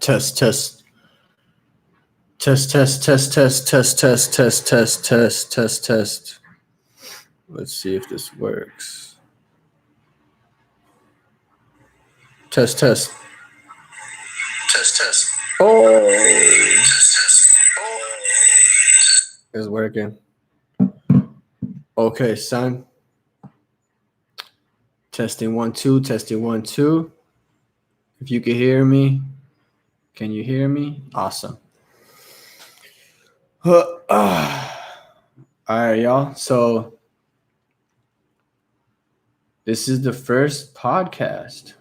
Test, test, test, test, test, test, test, test, test, test, test, test, test. Let's see if this works. Test, test. Test, test. Oh, Test, test. it's working. Okay, son. Testing 1 2, testing 1 2. If you can hear me, can you hear me? Awesome. All right, y'all. So this is the first podcast.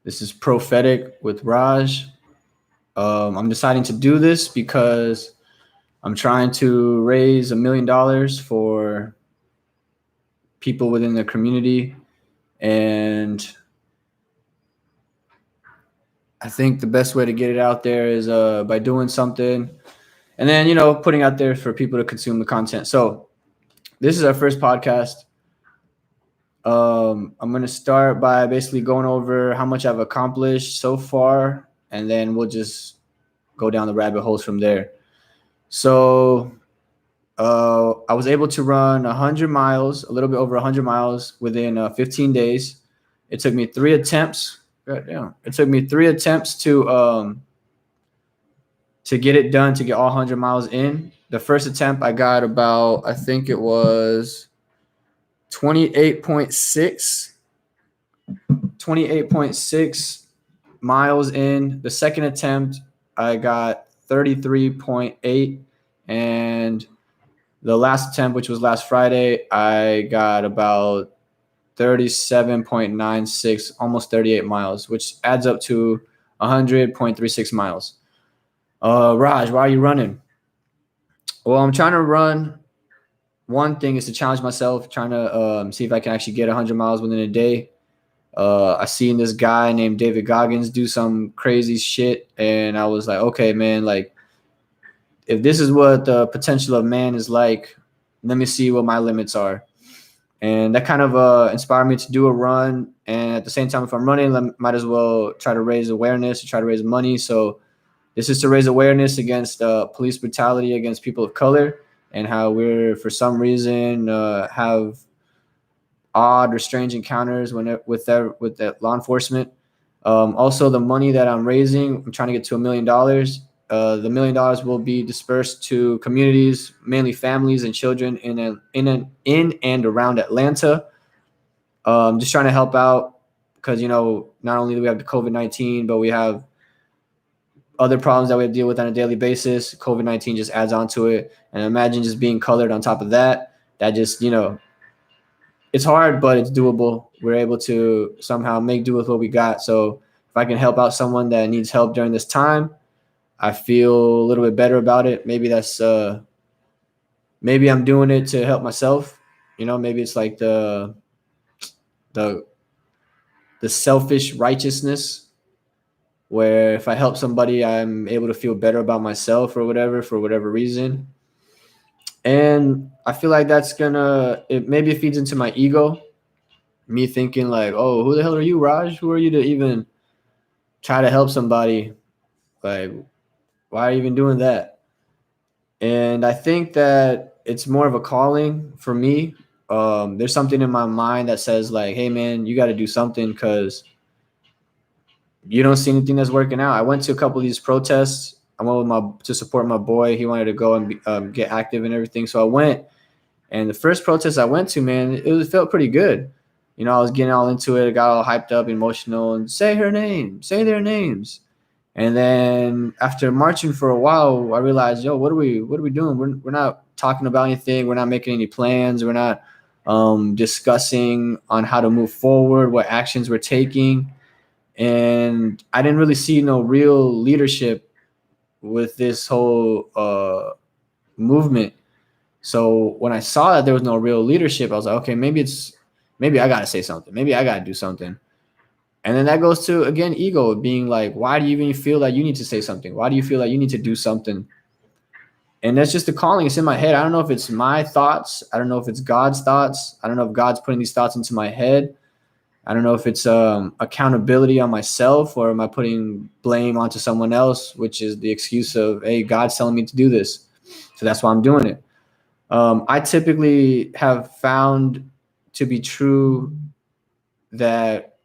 This is Prophetic with Raj. I'm deciding to do this because I'm trying to raise $1 million for people within the community. And I think the best way to get it out there is by doing something and then, putting out there for people to consume the content. So this is our first podcast. I'm going to start by basically going over how much I've accomplished so far, and then we'll just go down the rabbit holes from there. So I was able to run 100 miles, a little bit over 100 miles within 15 days. It took me 3 attempts. It took me 3 attempts to get it done, to get all 100 miles in. The first attempt, I got about, I think it was 28.6 miles in. The second attempt, I got 33.8, and the last attempt, which was last Friday, I got about 37.96, almost 38 miles, which adds up to 100.36 miles. Raj, why are you running? Well, I'm trying to run. One thing is to challenge myself, trying to see if I can actually get 100 miles within a day. I seen this guy named David Goggins do some crazy shit, and I was like, okay, man, like, if this is what the potential of man is like, let me see what my limits are. And that kind of inspired me to do a run. And at the same time, if I'm running, I might as well try to raise awareness, try to raise money. So this is to raise awareness against police brutality against people of color, and how we're, for some reason, have odd or strange encounters with that law enforcement. Also, the money that I'm raising, I'm trying to get to $1 million. The $1 million will be dispersed to communities, mainly families and children in and around Atlanta. Just trying to help out because, not only do we have the COVID-19, but we have other problems that we have to deal with on a daily basis. COVID-19 just adds on to it. And imagine just being colored on top of that. That just, it's hard, but it's doable. We're able to somehow make do with what we got. So if I can help out someone that needs help during this time, I feel a little bit better about it. Maybe that's maybe I'm doing it to help myself. Maybe it's like the selfish righteousness, where if I help somebody, I'm able to feel better about myself or whatever, for whatever reason. And I feel like maybe it feeds into my ego, me thinking like, oh, who the hell are you, Raj? Who are you to even try to help somebody? Like, why are you even doing that? And I think that it's more of a calling for me. There's something in my mind that says like, hey man, you got to do something, because you don't see anything that's working out. I went to a couple of these protests. I went to support my boy. He wanted to go and get active and everything. So I went, and the first protest I went to, man, it felt pretty good. I was getting all into it. I got all hyped up, emotional, and say their names. And then after marching for a while, I realized, what are we doing? We're not talking about anything. We're not making any plans. We're not discussing on how to move forward, what actions we're taking. And I didn't really see no real leadership with this whole movement. So when I saw that there was no real leadership, I was like, okay, maybe I got to say something. Maybe I got to do something. And then that goes to, again, ego, being like, why do you even feel like you need to say something? Why do you feel like you need to do something? And that's just the calling. It's in my head. I don't know if it's my thoughts. I don't know if it's God's thoughts. I don't know if God's putting these thoughts into my head. I don't know if it's accountability on myself, or am I putting blame onto someone else, which is the excuse of, hey, God's telling me to do this, so that's why I'm doing it. I typically have found to be true that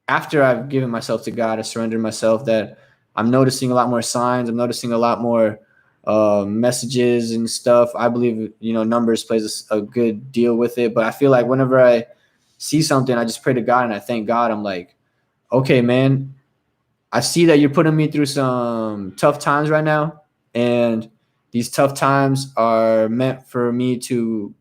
after I've given myself to God, I surrendered myself, that I'm noticing a lot more signs. I'm noticing a lot more messages and stuff. I believe, numbers plays a good deal with it. But I feel like whenever I see something, I just pray to God and I thank God. I'm like, okay, man, I see that you're putting me through some tough times right now. And these tough times are meant for me to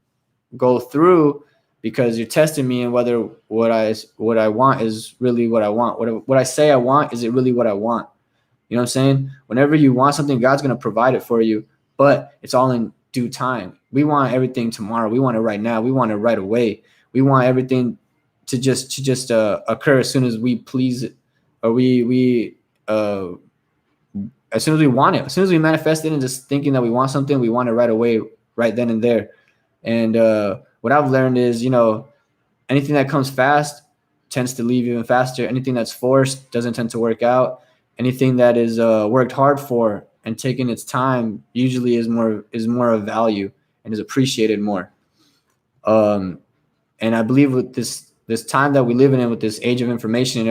go through, because you're testing me, and whether what I want is really what I want. What I say I want, is it really what I want? You know what I'm saying? Whenever you want something, God's going to provide it for you, but it's all in due time. We want everything tomorrow. We want it right now. We want it right away. We want everything to just occur as soon as we please it, or we as soon as we want it, as soon as we manifest it and just thinking that we want something, we want it right away, right then and there. And what I've learned is, anything that comes fast tends to leave even faster. Anything that's forced doesn't tend to work out. Anything that is worked hard for and taken its time usually is more of value and is appreciated more. And I believe with this time that we live in, with this age of information and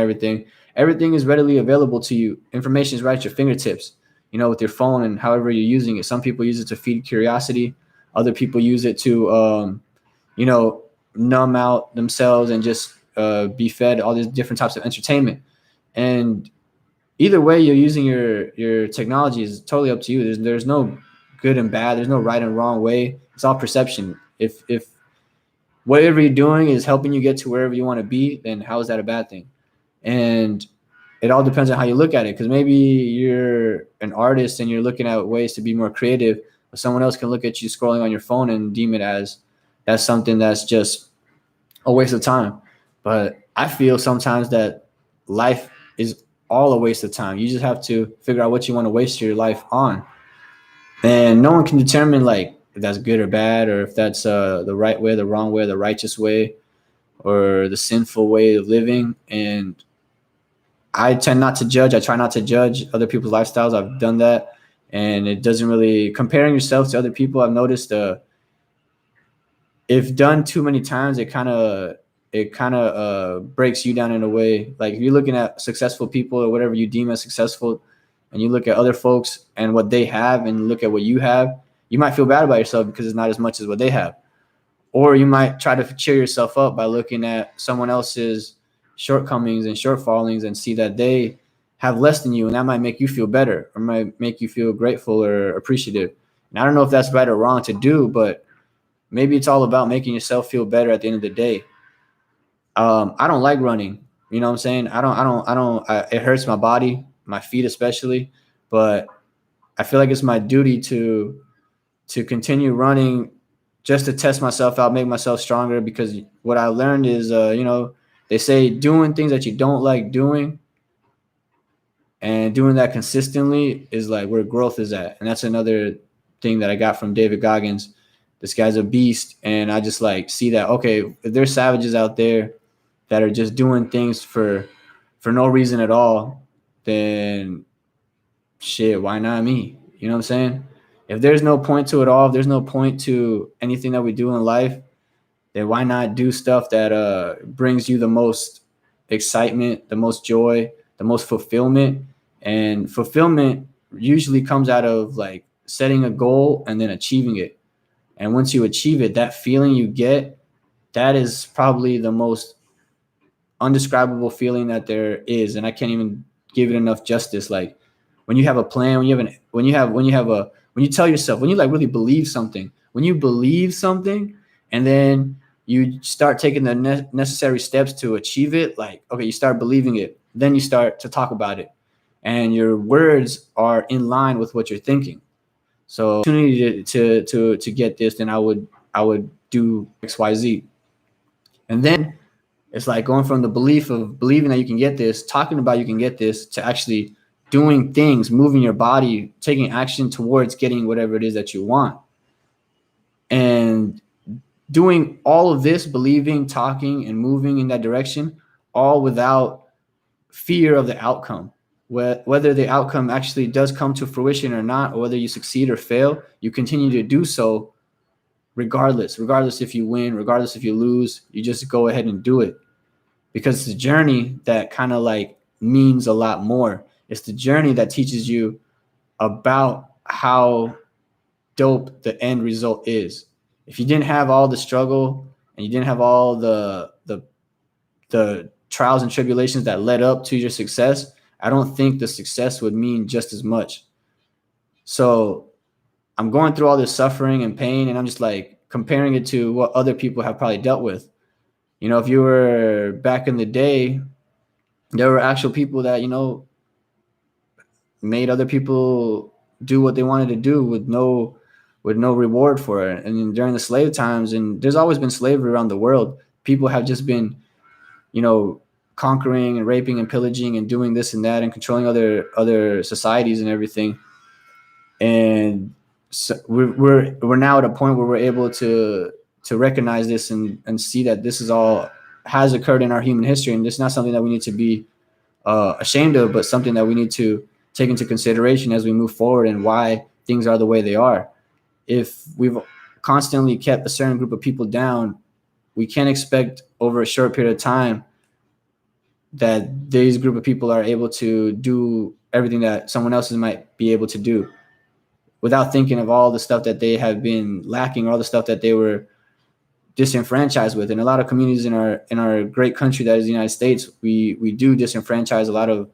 everything is readily available to you. Information is right at your fingertips, with your phone and however you're using it. Some people use it to feed curiosity. Other people use it to, numb out themselves and just be fed all these different types of entertainment. And either way you're using your technology is totally up to you. There's no good and bad. There's no right and wrong way. It's all perception. If whatever you're doing is helping you get to wherever you want to be, then how is that a bad thing? And it all depends on how you look at it, because maybe you're an artist and you're looking at ways to be more creative, but someone else can look at you scrolling on your phone and deem it as that's something that's just a waste of time. But I feel sometimes that life is all a waste of time. You just have to figure out what you want to waste your life on. And no one can determine like if that's good or bad, or if that's the right way, the wrong way, the righteous way, or the sinful way of living. And I tend not to judge. I try not to judge other people's lifestyles. I've done that, and it doesn't really, comparing yourself to other people, I've noticed if done too many times, it kind of breaks you down in a way. Like if you're looking at successful people or whatever you deem as successful, and you look at other folks and what they have and look at what you have, you might feel bad about yourself because it's not as much as what they have. Or you might try to cheer yourself up by looking at someone else's shortcomings and shortfallings and see that they have less than you, and that might make you feel better or might make you feel grateful or appreciative. And I don't know if that's right or wrong to do, but maybe it's all about making yourself feel better at the end of the day. I don't like running. You know what I'm saying? It hurts my body, my feet especially, but I feel like it's my duty to continue running just to test myself out, make myself stronger. Because what I learned is, they say doing things that you don't like doing and doing that consistently is like where growth is at. And that's another thing that I got from David Goggins. This guy's a beast. And I just like see that, okay, if there's savages out there that are just doing things for no reason at all, then shit, why not me? You know what I'm saying? If there's no point to it all, if there's no point to anything that we do in life, then why not do stuff that brings you the most excitement, the most joy, the most fulfillment? And fulfillment usually comes out of like setting a goal and then achieving it. And once you achieve it, that feeling you get, that is probably the most undescribable feeling that there is. And I can't even give it enough justice. Like when you have a plan, when you tell yourself, when you like really believe something, when you believe something and then you start taking the necessary steps to achieve it, like, okay, you start believing it, then you start to talk about it and your words are in line with what you're thinking. So opportunity to get this, then I would do XYZ. And then it's like going from the belief of believing that you can get this, talking about you can get this, to actually doing things, moving your body, taking action towards getting whatever it is that you want. And doing all of this, believing, talking, and moving in that direction, all without fear of the outcome. Whether the outcome actually does come to fruition or not, or whether you succeed or fail, you continue to do so regardless if you win, regardless if you lose, you just go ahead and do it. Because it's the journey that kind of like means a lot more. It's the journey that teaches you about how dope the end result is. If you didn't have all the struggle and you didn't have all the trials and tribulations that led up to your success, I don't think the success would mean just as much. So I'm going through all this suffering and pain, and I'm just like comparing it to what other people have probably dealt with. You know, if you were back in the day, there were actual people that, made other people do what they wanted to do with no reward for it. And during the slave times, and there's always been slavery around the world, people have just been, you know, conquering and raping and pillaging and doing this and that and controlling other societies and everything. And so we're now at a point where we're able to recognize this and see that this is all has occurred in our human history, and it's not something that we need to be ashamed of, but something that we need to take into consideration as we move forward and why things are the way they are. If we've constantly kept a certain group of people down, we can't expect over a short period of time that these group of people are able to do everything that someone else might be able to do without thinking of all the stuff that they have been lacking, or all the stuff that they were disenfranchised with. In a lot of communities in our great country that is the United States, we do disenfranchise a lot of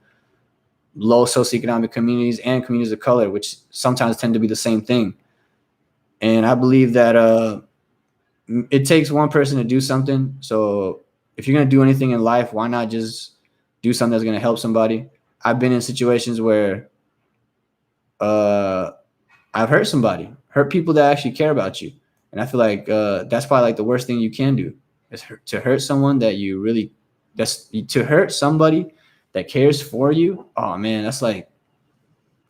low socioeconomic communities and communities of color, which sometimes tend to be the same thing. And I believe that it takes one person to do something. So if you're going to do anything in life, why not just do something that's going to help somebody? I've been in situations where I've hurt somebody, hurt people that actually care about you. And I feel like that's probably like the worst thing you can do is to hurt someone that you really, to hurt somebody that cares for you. Oh man, that's like,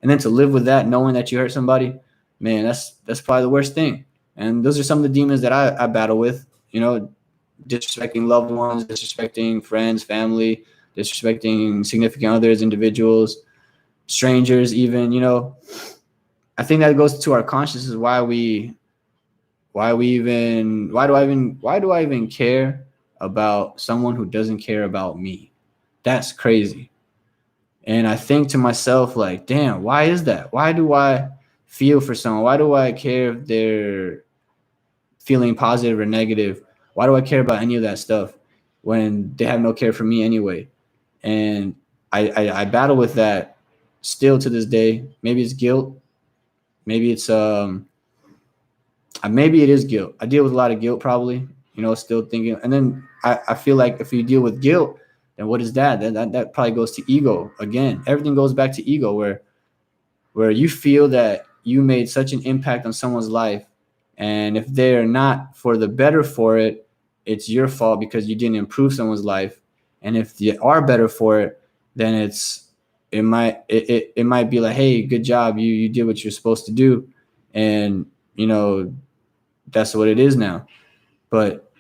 and then to live with that, knowing that you hurt somebody, man, that's probably the worst thing. And those are some of the demons that I battle with, disrespecting loved ones, disrespecting friends, family, disrespecting significant others, individuals, strangers, even, I think that goes to our consciousness. Why do I even care about someone who doesn't care about me? That's crazy. And I think to myself, like, damn, why is that? Why do I feel for someone? Why do I care if they're feeling positive or negative? Why do I care about any of that stuff when they have no care for me anyway? And I battle with that still to this day. Maybe it's guilt. Maybe it's maybe it is guilt. I deal with a lot of guilt probably, still thinking. And then I feel like if you deal with guilt, then what is that? That probably goes to ego again. Everything goes back to ego, where you feel that you made such an impact on someone's life, and if they're not for the better for it, it's your fault because you didn't improve someone's life. And if they are better for it, then it might be like, hey, good job, you did what you're supposed to do, and that's what it is now. But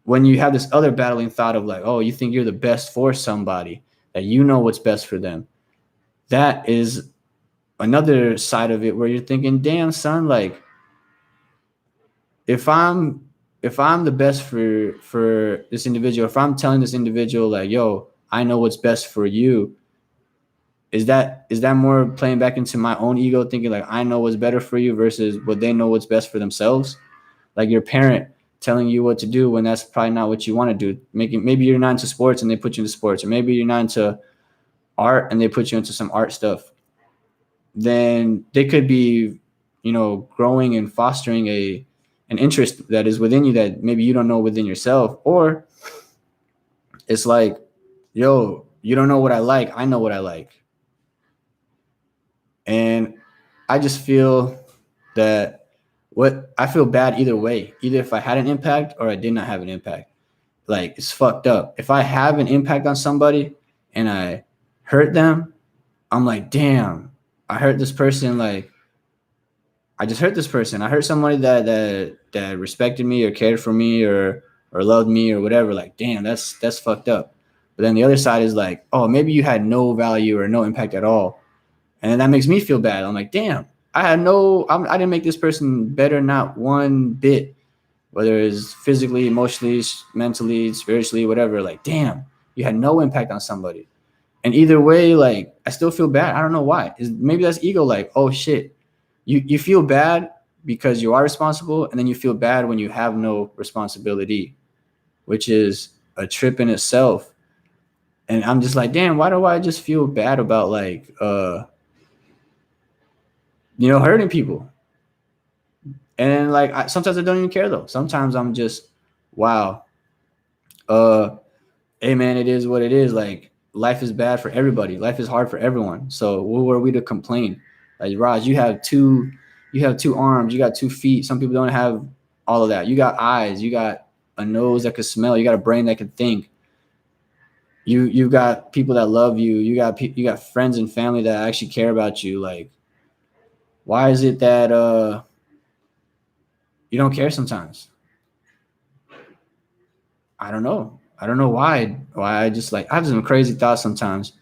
when you have this other battling thought of like, oh, you think you're the best for somebody, that you know what's best for them, that is another side of it where you're thinking, damn, son, like if I'm the best for this individual, if I'm telling this individual like, yo, I know what's best for you, is that more playing back into my own ego, thinking like I know what's better for you versus what they know what's best for themselves? Like your parent telling you what to do when that's probably not what you want to do. Maybe you're not into sports and they put you into sports, or maybe you're not into art and they put you into some art stuff. Then they could be, growing and fostering an interest that is within you that maybe you don't know within yourself. Or it's like, yo, you don't know what I like. I know what I like. And I just feel that I feel bad either way, either if I had an impact or I did not have an impact. Like, it's fucked up. If I have an impact on somebody and I hurt them, I'm like, damn, I hurt this person. Like, I just hurt this person. I hurt somebody that respected me or cared for me or loved me or whatever. Like, damn, that's fucked up. But then the other side is like, oh, maybe you had no value or no impact at all. And that makes me feel bad. I'm like, damn, I didn't make this person better, not one bit, whether it's physically, emotionally, mentally, spiritually, whatever. Like, damn, you had no impact on somebody. And either way, like, I still feel bad. I don't know why. Maybe that's ego. Like, oh shit, you feel bad because you are responsible, and then you feel bad when you have no responsibility, which is a trip in itself. And I'm just like, damn, why do I just feel bad about like hurting people? And like sometimes I don't even care though. Sometimes I'm just, wow, uh, hey man, it is what it is. Like life is bad for everybody. Life is hard for everyone. So who are we to complain? Like Raj, you have two arms, you got 2 feet. Some people don't have all of that. You got eyes, you got a nose that can smell, you got a brain that can think. You got people that love you. You got friends and family that actually care about you. Like, why is it that you don't care sometimes? I don't know. I don't know why. Why I just like I have some crazy thoughts sometimes,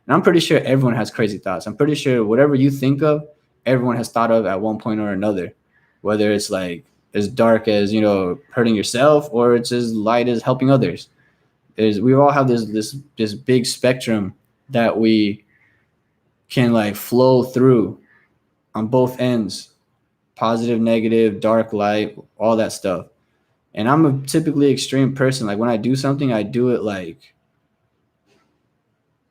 and I'm pretty sure everyone has crazy thoughts. I'm pretty sure whatever you think of, everyone has thought of at one point or another, whether it's like as dark as hurting yourself, or it's as light as helping others. We all have this big spectrum that we can like flow through on both ends, positive, negative, dark, light, all that stuff. And I'm a typically extreme person. Like when I do something, I do it like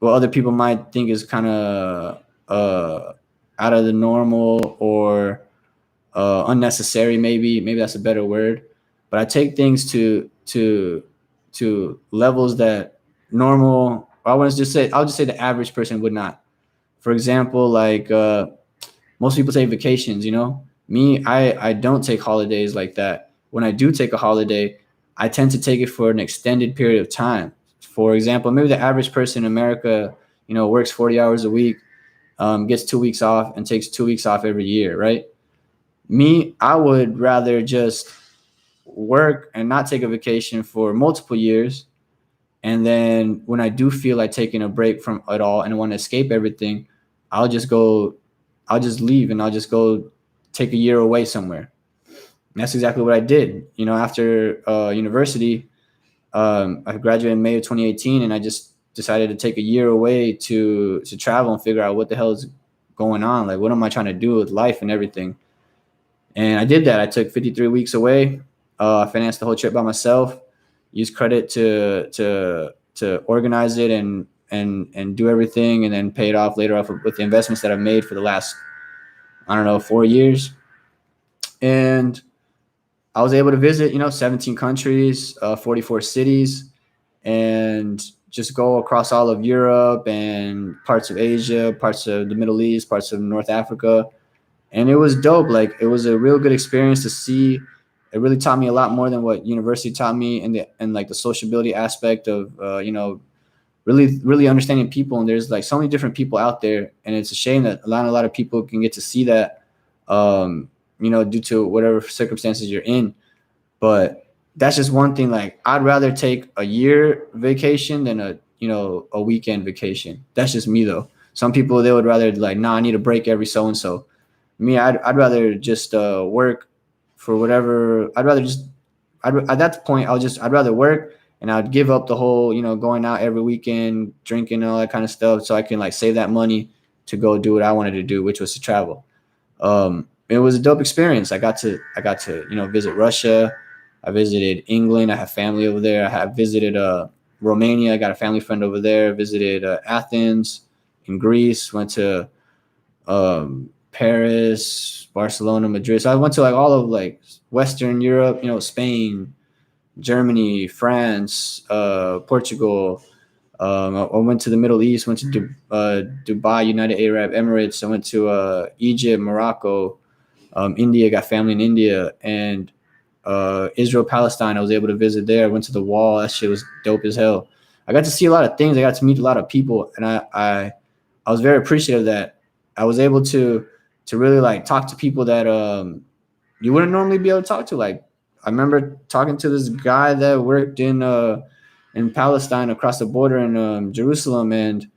what other people might think is kind of out of the normal or unnecessary. Maybe that's a better word. But I take things to levels that normal. I'll just say the average person would not. For example, like most people take vacations. Me, I don't take holidays like that. When I do take a holiday, I tend to take it for an extended period of time. For example, maybe the average person in America, works 40 hours a week, gets 2 weeks off, and takes 2 weeks off every year, right? Me, I would rather just work and not take a vacation for multiple years. And then when I do feel like taking a break from it all and want to escape everything, I'll just go, I'll just leave and I'll just go take a year away somewhere. And that's exactly what I did. After university, I graduated in May of 2018, and I just decided to take a year away to travel and figure out what the hell is going on. Like, what am I trying to do with life and everything? And I did that. I took 53 weeks away. I financed the whole trip by myself. Used credit to organize it and do everything, and then pay it off later off with the investments that I've made for the last, I don't know, 4 years. And I was able to visit, 17 countries, 44 cities, and just go across all of Europe and parts of Asia, parts of the Middle East, parts of North Africa. And it was dope. Like, it was a real good experience to see. It really taught me a lot more than what university taught me, and like the sociability aspect of, really, really understanding people. And there's like so many different people out there. And it's a shame that a lot of people can get to see that, due to whatever circumstances you're in. But that's just one thing. Like, I'd rather take a year vacation than a weekend vacation. That's just me though. Some people, they would rather like, nah, I need a break every so and so. Me, I'd rather just work for whatever. At that point, I'd rather work, and I'd give up the whole, going out every weekend, drinking and all that kind of stuff, so I can like save that money to go do what I wanted to do, which was to travel. It was a dope experience. I got to visit Russia. I visited England. I have family over there. I have visited Romania. I got a family friend over there. Visited Athens in Greece. Went to Paris, Barcelona, Madrid. So I went to like all of like Western Europe, Spain, Germany, France, Portugal. I went to the Middle East, went to Dubai, United Arab Emirates. I went to Egypt, Morocco, India, got family in India, and Israel, Palestine. I was able to visit there. I went to the wall. That shit was dope as hell. I got to see a lot of things. I got to meet a lot of people, and I was very appreciative that I was able to really like talk to people that you wouldn't normally be able to talk to. Like, I remember talking to this guy that worked in in Palestine across the border in Jerusalem, and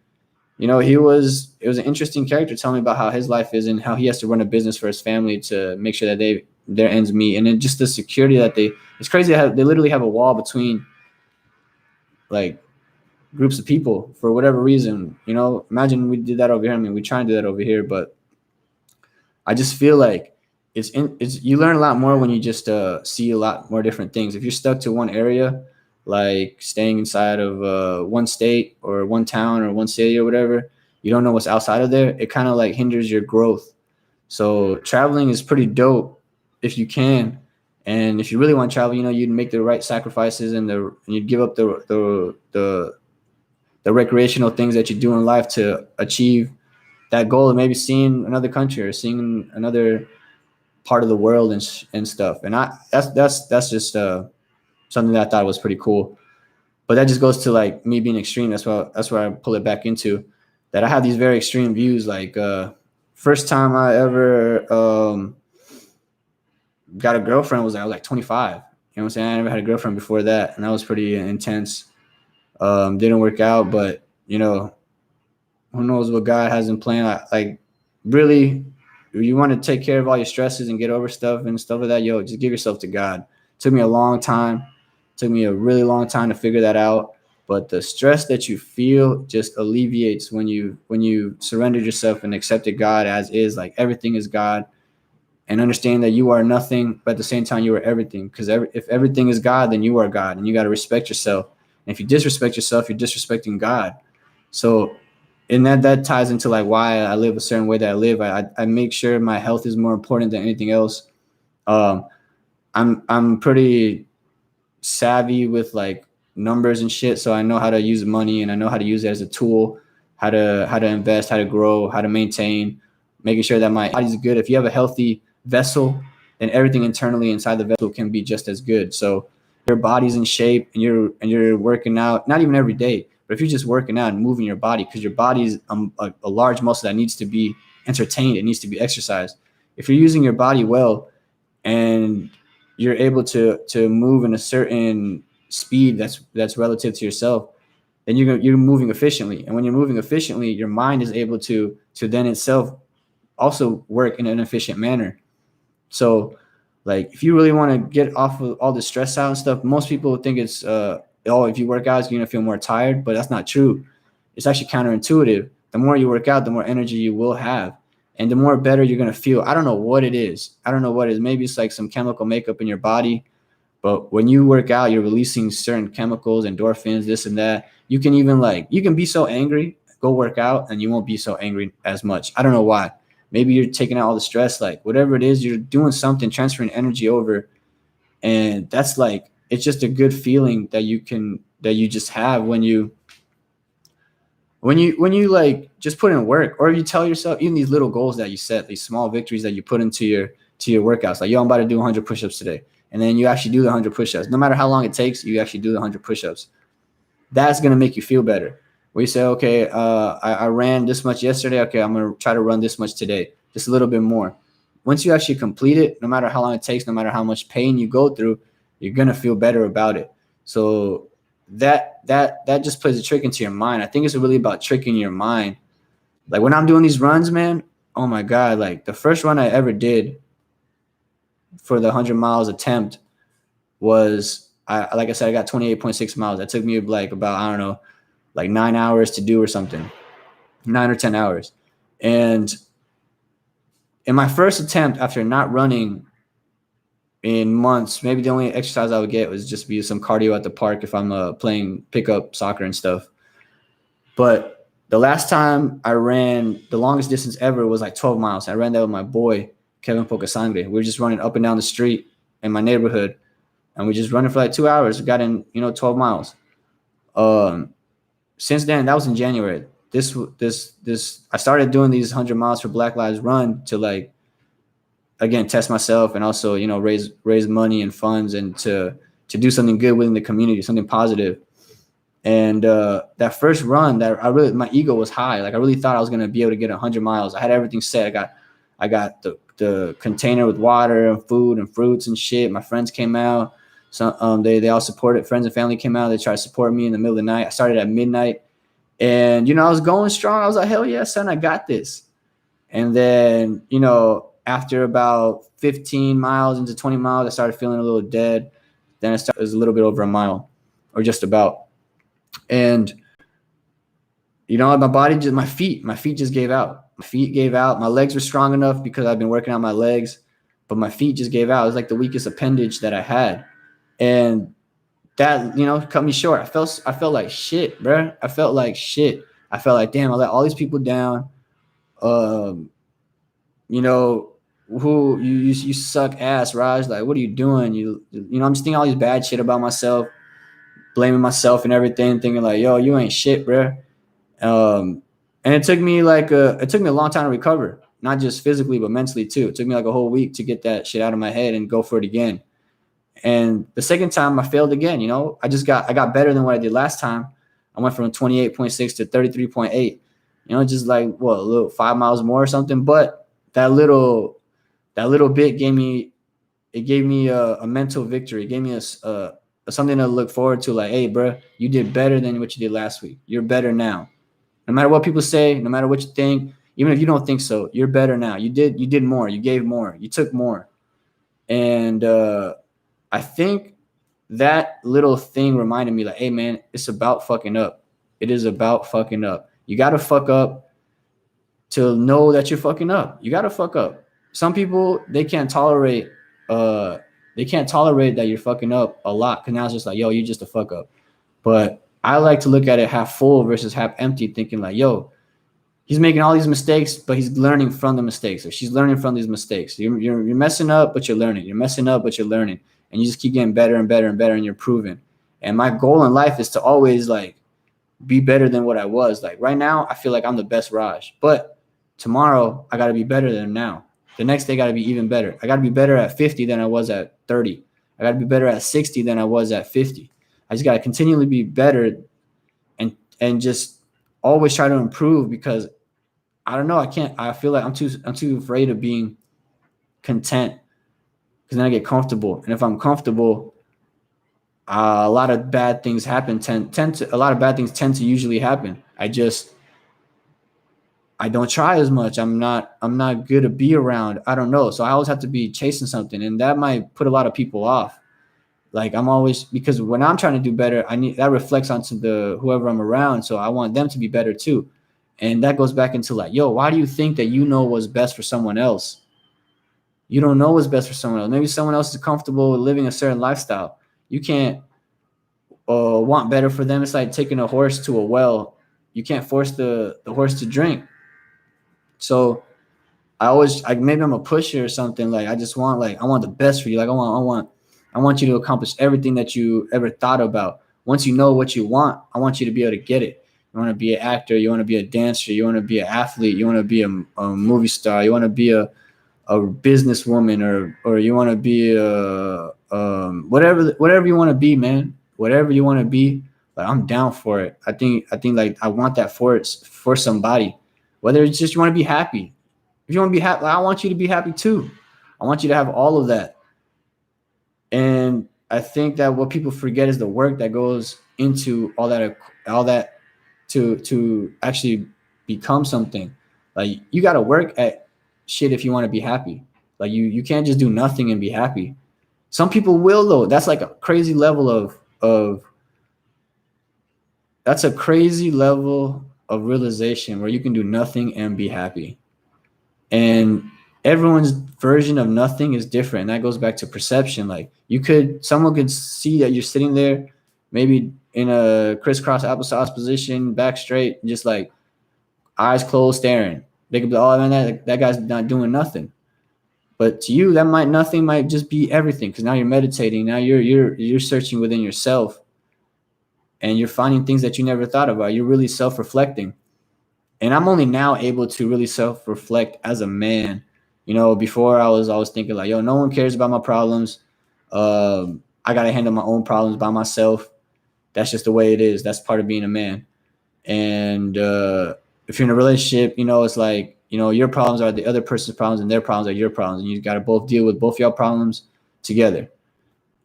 it was an interesting character telling me about how his life is and how he has to run a business for his family to make sure that their ends meet, and then just the security that it's crazy. They literally have a wall between like groups of people for whatever reason. Imagine we did that over here. I mean, we try and do that over here, but I just feel like it's you learn a lot more when you just see a lot more different things. If you're stuck to one area, like staying inside of one state or one town or one city or whatever, you don't know what's outside of there. It kind of like hinders your growth. So traveling is pretty dope if you can, and if you really want to travel, you'd make the right sacrifices and you'd give up the recreational things that you do in life to achieve that goal of maybe seeing another country or seeing another part of the world and stuff. And that's just something that I thought was pretty cool. But that just goes to like me being extreme. That's where I pull it back into that. I have these very extreme views. Like first time I ever got a girlfriend was I was like 25. You know what I'm saying? I never had a girlfriend before that, and that was pretty intense. Didn't work out, but who knows what God has in plan. Like really, if you want to take care of all your stresses and get over stuff and stuff like that, just give yourself to God. It took me a long time. It took me a really long time to figure that out. But the stress that you feel just alleviates when you surrendered yourself and accepted God as is. Like everything is God, and understand that you are nothing, but at the same time you are everything. Because if everything is God, then you are God, and you got to respect yourself. And if you disrespect yourself, you're disrespecting God. So, and that ties into like why I live a certain way that I live. I make sure my health is more important than anything else. Um, I'm pretty savvy with like numbers and shit, so I know how to use money and I know how to use it as a tool, how to invest, how to grow, how to maintain, making sure that my body's good. If you have a healthy vessel, then everything internally inside the vessel can be just as good. So your body's in shape and you're working out, not even every day, but if you're just working out and moving your body, because your body's a large muscle that needs to be entertained, it needs to be exercised. If you're using your body well and you're able to move in a certain speed that's relative to yourself, then you're moving efficiently. And when you're moving efficiently, your mind is able to then itself also work in an efficient manner. So like if you really want to get off of all the stress out and stuff, most people think it's if you work out, you're gonna feel more tired, but that's not true. It's actually counterintuitive. The more you work out, the more energy you will have, and the more better you're gonna feel. I don't know what it is. Maybe it's like some chemical makeup in your body, but when you work out, you're releasing certain chemicals, endorphins, this and that. You can even you can be so angry, go work out, and you won't be so angry as much. I don't know why. Maybe you're taking out all the stress, like whatever it is, you're doing something, transferring energy over. And that's like, it's just a good feeling that you just have when you like just put in work, or you tell yourself, even these little goals that you set, these small victories that you put into your workouts, like, I'm about to do 100 push-ups today. And then you actually do the 100 push-ups. No matter how long it takes, you actually do the 100 push-ups. That's going to make you feel better. We say, okay, I ran this much yesterday. Okay, I'm going to try to run this much today, just a little bit more. Once you actually complete it, no matter how long it takes, no matter how much pain you go through, you're going to feel better about it. So that just plays a trick into your mind. I think it's really about tricking your mind. Like when I'm doing these runs, man, oh my God, like the first run I ever did for the 100 miles attempt was, like I said, I got 28.6 miles. That took me like about, I don't know, like 9 hours to do or something, 9 or 10 hours. And in my first attempt, after not running in months, maybe the only exercise I would get was just be some cardio at the park if I'm playing pickup soccer and stuff. But the last time I ran the longest distance ever was like 12 miles. I ran that with my boy, Kevin Pocasangre. We were just running up and down the street in my neighborhood, and we just running for like 2 hours. We got in, 12 miles. Since then, that was in January. I started doing these 100 miles for Black Lives Run to like, again, test myself and also, raise money and funds and to do something good within the community, something positive. And that first run, my ego was high. Like I really thought I was gonna be able to get 100 miles. I had everything set. I got the container with water and food and fruits and shit. My friends came out, So they all supported. Friends and family came out. They tried to support me in the middle of the night. I started at midnight, and I was going strong. I was like, hell yeah, son, I got this. And then after about 15 miles into 20 miles, I started feeling a little dead. Then it was a little bit over a mile, or just about. And my body just my feet just gave out. My feet gave out. My legs were strong enough because I've been working on my legs, but my feet just gave out. It was like the weakest appendage that I had. And that, cut me short. I felt like shit, bro. I felt like shit. I felt like, damn, I let all these people down. Um, who you suck ass, Raj. Like, what are you doing? I'm just thinking all these bad shit about myself, blaming myself and everything, thinking like, yo, you ain't shit, bro. And it took me a long time to recover, not just physically, but mentally too. It took me like a whole week to get that shit out of my head and go for it again. And the second time I failed again, I got better than what I did last time. I went from 28.6 to 33.8, just like a little 5 miles more or something. But that little bit gave me a mental victory. It gave me a something to look forward to. Like, hey, bro, you did better than what you did last week. You're better now. No matter what people say, no matter what you think, even if you don't think so, you're better now. You did more. You gave more. You took more. And I think that little thing reminded me, like, hey, man, it's about fucking up. It is about fucking up. You got to fuck up to know that you're fucking up. You got to fuck up. Some people, they can't tolerate that you're fucking up a lot, because now it's just like, yo, you're just a fuck up. But I like to look at it half full versus half empty, thinking like, yo, he's making all these mistakes, but he's learning from the mistakes, or she's learning from these mistakes. You're messing up, but you're learning. You're messing up, but you're learning. And you just keep getting better and better and better, and you're proving. And my goal in life is to always like be better than what I was. Like right now, I feel like I'm the best Raj, but tomorrow I got to be better than now. The next day got to be even better. I got to be better at 50 than I was at 30. I got to be better at 60 than I was at 50. I just got to continually be better and just always try to improve, because I don't know. I feel like I'm too afraid of being content, because then I get comfortable. And if I'm comfortable, a lot of bad things happen. A lot of bad things tend to usually happen. I don't try as much. I'm not good to be around. I don't know. So I always have to be chasing something, and that might put a lot of people off. Like I'm always, because when I'm trying to do better, that reflects onto whoever I'm around. So I want them to be better too. And that goes back into like, yo, why do you think that what's best for someone else? You don't know what's best for someone else. Maybe someone else is comfortable with living a certain lifestyle. You can't want better for them. It's like taking a horse to a well. You can't force the horse to drink. So maybe I'm a pusher or something. Like I just want, like, I want the best for you. Like I want you to accomplish everything that you ever thought about. Once you know what you want, I want you to be able to get it. You want to be an actor. You want to be a dancer. You want to be an athlete. You want to be a movie star. You want to be a businesswoman, or you want to be whatever you want to be, man. Whatever you want to be, like I'm down for it. I think like I want that for somebody. Whether it's just you want to be happy. If you want to be happy, I want you to be happy too. I want you to have all of that. And I think that what people forget is the work that goes into all that to actually become something. Like you got to work at shit if you want to be happy. Like you can't just do nothing and be happy. Some people will though. That's like a crazy level of that's a crazy level of realization where you can do nothing and be happy. And everyone's version of nothing is different. And that goes back to perception. Like someone could see that you're sitting there, maybe in a crisscross applesauce position, back straight, just like eyes closed, staring. They could be, oh man, that guy's not doing nothing. But to you, nothing might just be everything, because now you're meditating. Now you're searching within yourself, and you're finding things that you never thought about. You're really self-reflecting. And I'm only now able to really self-reflect as a man. Before I was always thinking like, yo, no one cares about my problems. I got to handle my own problems by myself. That's just the way it is. That's part of being a man. And if you're in a relationship, it's like, your problems are the other person's problems and their problems are your problems. And you got to both deal with both your problems together.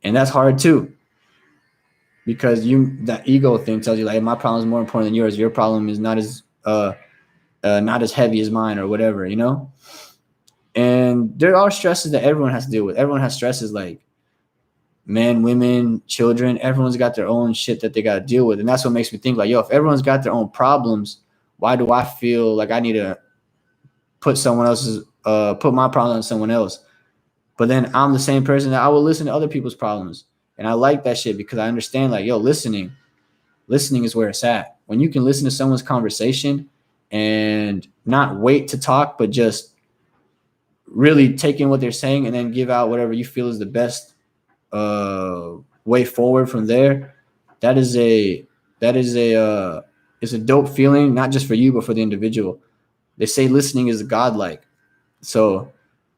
And that's hard too, because that ego thing tells you like, hey, my problem is more important than yours. Your problem is not as heavy as mine or whatever, you know? And there are stresses that everyone has to deal with. Everyone has stresses like men, women, children. Everyone's got their own shit that they got to deal with. And that's what makes me think like, yo, if everyone's got their own problems, why do I feel like I need to put my problem on someone else? But then I'm the same person that I will listen to other people's problems. And I like that shit because I understand like, yo, listening is where it's at. When you can listen to someone's conversation and not wait to talk, but just really take in what they're saying and then give out whatever you feel is the best way forward from there. That is a it's a dope feeling, not just for you but for the individual. They say listening is godlike. So,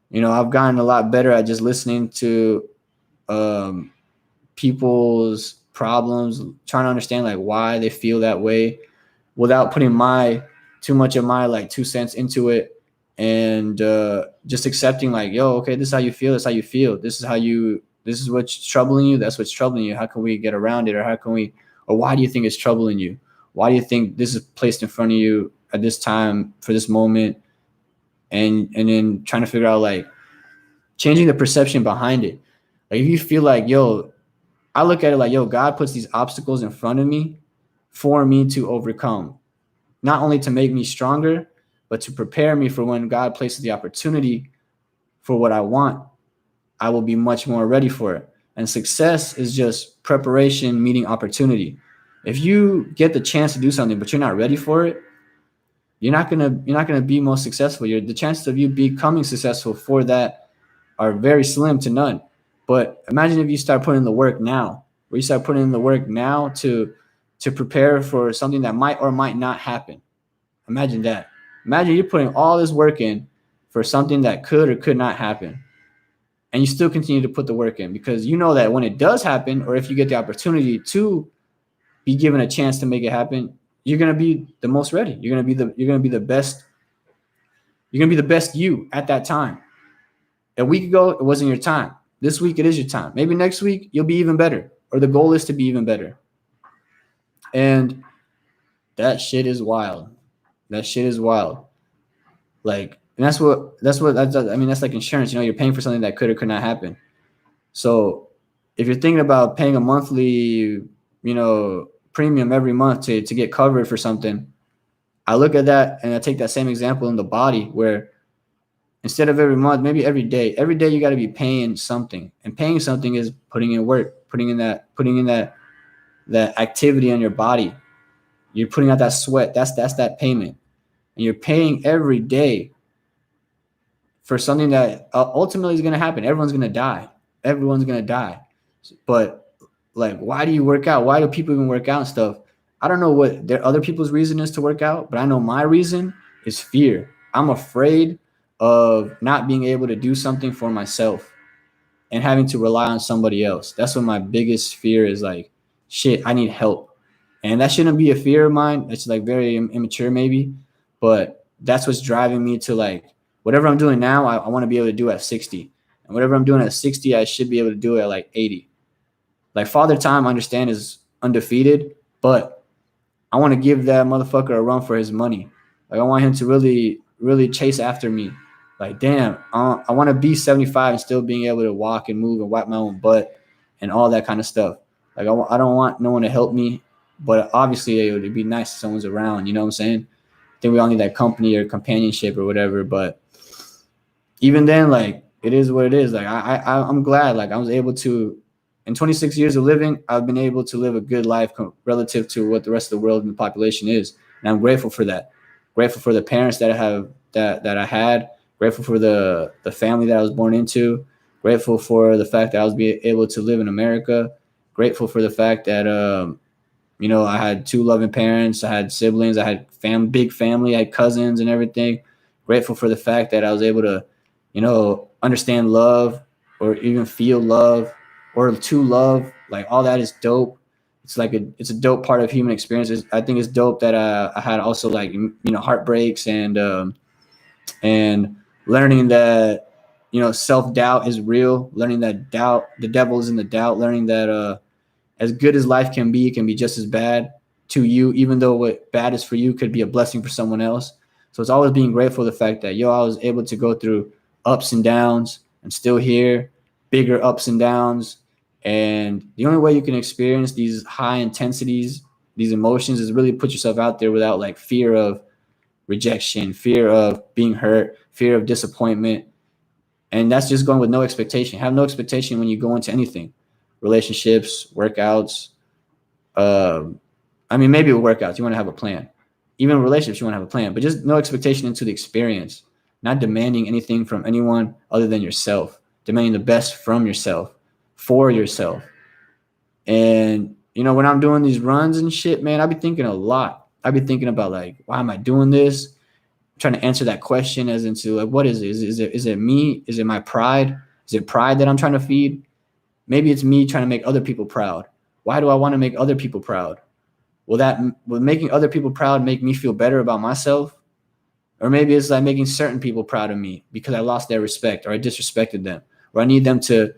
you know, I've gotten a lot better at just listening to people's problems, trying to understand like why they feel that way without putting too much of my like 2 cents into it, and just accepting like, yo, okay, this is how you feel. This is how you feel. This is what's troubling you. That's what's troubling you. How can we get around it? Or why do you think it's troubling you? Why do you think this is placed in front of you at this time for this moment? And then trying to figure out like changing the perception behind it. Like if you feel like, yo, I look at it like, yo, God puts these obstacles in front of me for me to overcome, not only to make me stronger, but to prepare me for when God places the opportunity for what I want. I will be much more ready for it. And success is just preparation meeting opportunity. If you get the chance to do something, but you're not ready for it, you're not gonna be most successful. The chances of you becoming successful for that are very slim to none. But imagine if you start putting in the work now, where you start putting in the work now to prepare for something that might or might not happen. Imagine that. Imagine you're putting all this work in for something that could or could not happen. And you still continue to put the work in because you know that when it does happen, or if you get the opportunity to be given a chance to make it happen, you're gonna be the most ready. You're gonna be the best. You're gonna be the best you at that time. A week ago, it wasn't your time. This week, it is your time. Maybe next week, you'll be even better, or the goal is to be even better. And that shit is wild. That shit is wild. Like, and that's like insurance. You know, you're paying for something that could or could not happen. So if you're thinking about paying a monthly, you know, premium every month to get covered for something, I look at that and I take that same example in the body where instead of every month, maybe every day you got to be paying something, and paying something is putting in work, putting in that activity on your body. You're putting out that sweat. That's that payment, and you're paying every day for something that ultimately is going to happen. Everyone's going to die. Everyone's going to die. But like, why do you work out? Why do people even work out and stuff? I don't know what other people's reason is to work out, but I know my reason is fear. I'm afraid of not being able to do something for myself and having to rely on somebody else. That's what my biggest fear is, like, shit, I need help. And that shouldn't be a fear of mine. It's like very immature maybe, but that's what's driving me to like whatever I'm doing now, I want to be able to do at 60. And whatever I'm doing at 60, I should be able to do it at like 80. Like Father Time, I understand, is undefeated, but I want to give that motherfucker a run for his money. Like I want him to really, really chase after me. Like, damn, I want to be 75 and still being able to walk and move and wipe my own butt and all that kind of stuff. Like I don't want no one to help me, but obviously it would be nice if someone's around. You know what I'm saying? I think we all need that company or companionship or whatever. But even then, like, it is what it is. Like I'm glad, like I was able to, in 26 years of living, I've been able to live a good life relative to what the rest of the world and the population is. And I'm grateful for that. Grateful for the parents that I have, that I had. Grateful for the family that I was born into. Grateful for the fact that I was able to live in America. Grateful for the fact that, you know, I had two loving parents. I had siblings. I had big family. I had cousins and everything. Grateful for the fact that I was able to, you know, understand love or even feel love or to love. Like all that is dope. It's like it's a dope part of human experiences. I think it's dope that I had also, like, you know, heartbreaks and learning that, self-doubt is real, learning that the devil is in the doubt, learning that as good as life can be, it can be just as bad to you, even though what bad is for you could be a blessing for someone else. So it's always being grateful for the fact that, I was able to go through ups and downs. I'm still here, bigger ups and downs. And the only way you can experience these high intensities, these emotions, is really put yourself out there without like fear of rejection, fear of being hurt, fear of disappointment. And that's just going with no expectation. Have no expectation when you go into anything, relationships, workouts. Maybe with workouts, you want to have a plan. Even relationships, you want to have a plan, but just no expectation into the experience, not demanding anything from anyone other than yourself, demanding the best from yourself, for yourself. And, when I'm doing these runs and shit, man, I be thinking a lot. I be thinking about like, why am I doing this? I'm trying to answer that question as into like, what is it? Is it me? Is it my pride? Is it pride that I'm trying to feed? Maybe it's me trying to make other people proud. Why do I want to make other people proud? Will making other people proud make me feel better about myself? Or maybe it's like making certain people proud of me because I lost their respect or I disrespected them, or I need them to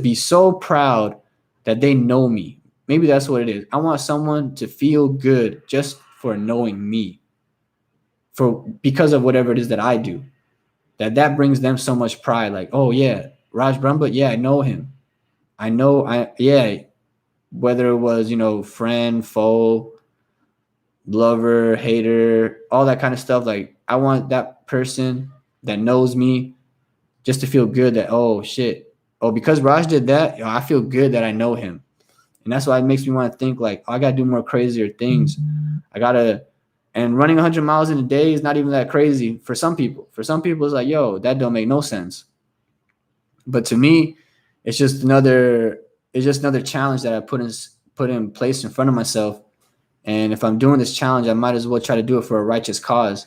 be so proud that they know me. Maybe that's what it is. I want someone to feel good just for knowing me, because of whatever it is that I do. That brings them so much pride. Like, oh yeah, Raj Brahmbhatt, yeah, I know him. Whether it was, friend, foe, lover, hater, all that kind of stuff. Like, I want that person that knows me just to feel good that, oh shit, because Raj did that, I feel good that I know him. And that's why it makes me want to think like, I got to do more crazier things. And running 100 miles in a day is not even that crazy for some people. For some people, it's like, yo, that don't make no sense. But to me, it's just another challenge that I put in place in front of myself. And if I'm doing this challenge, I might as well try to do it for a righteous cause.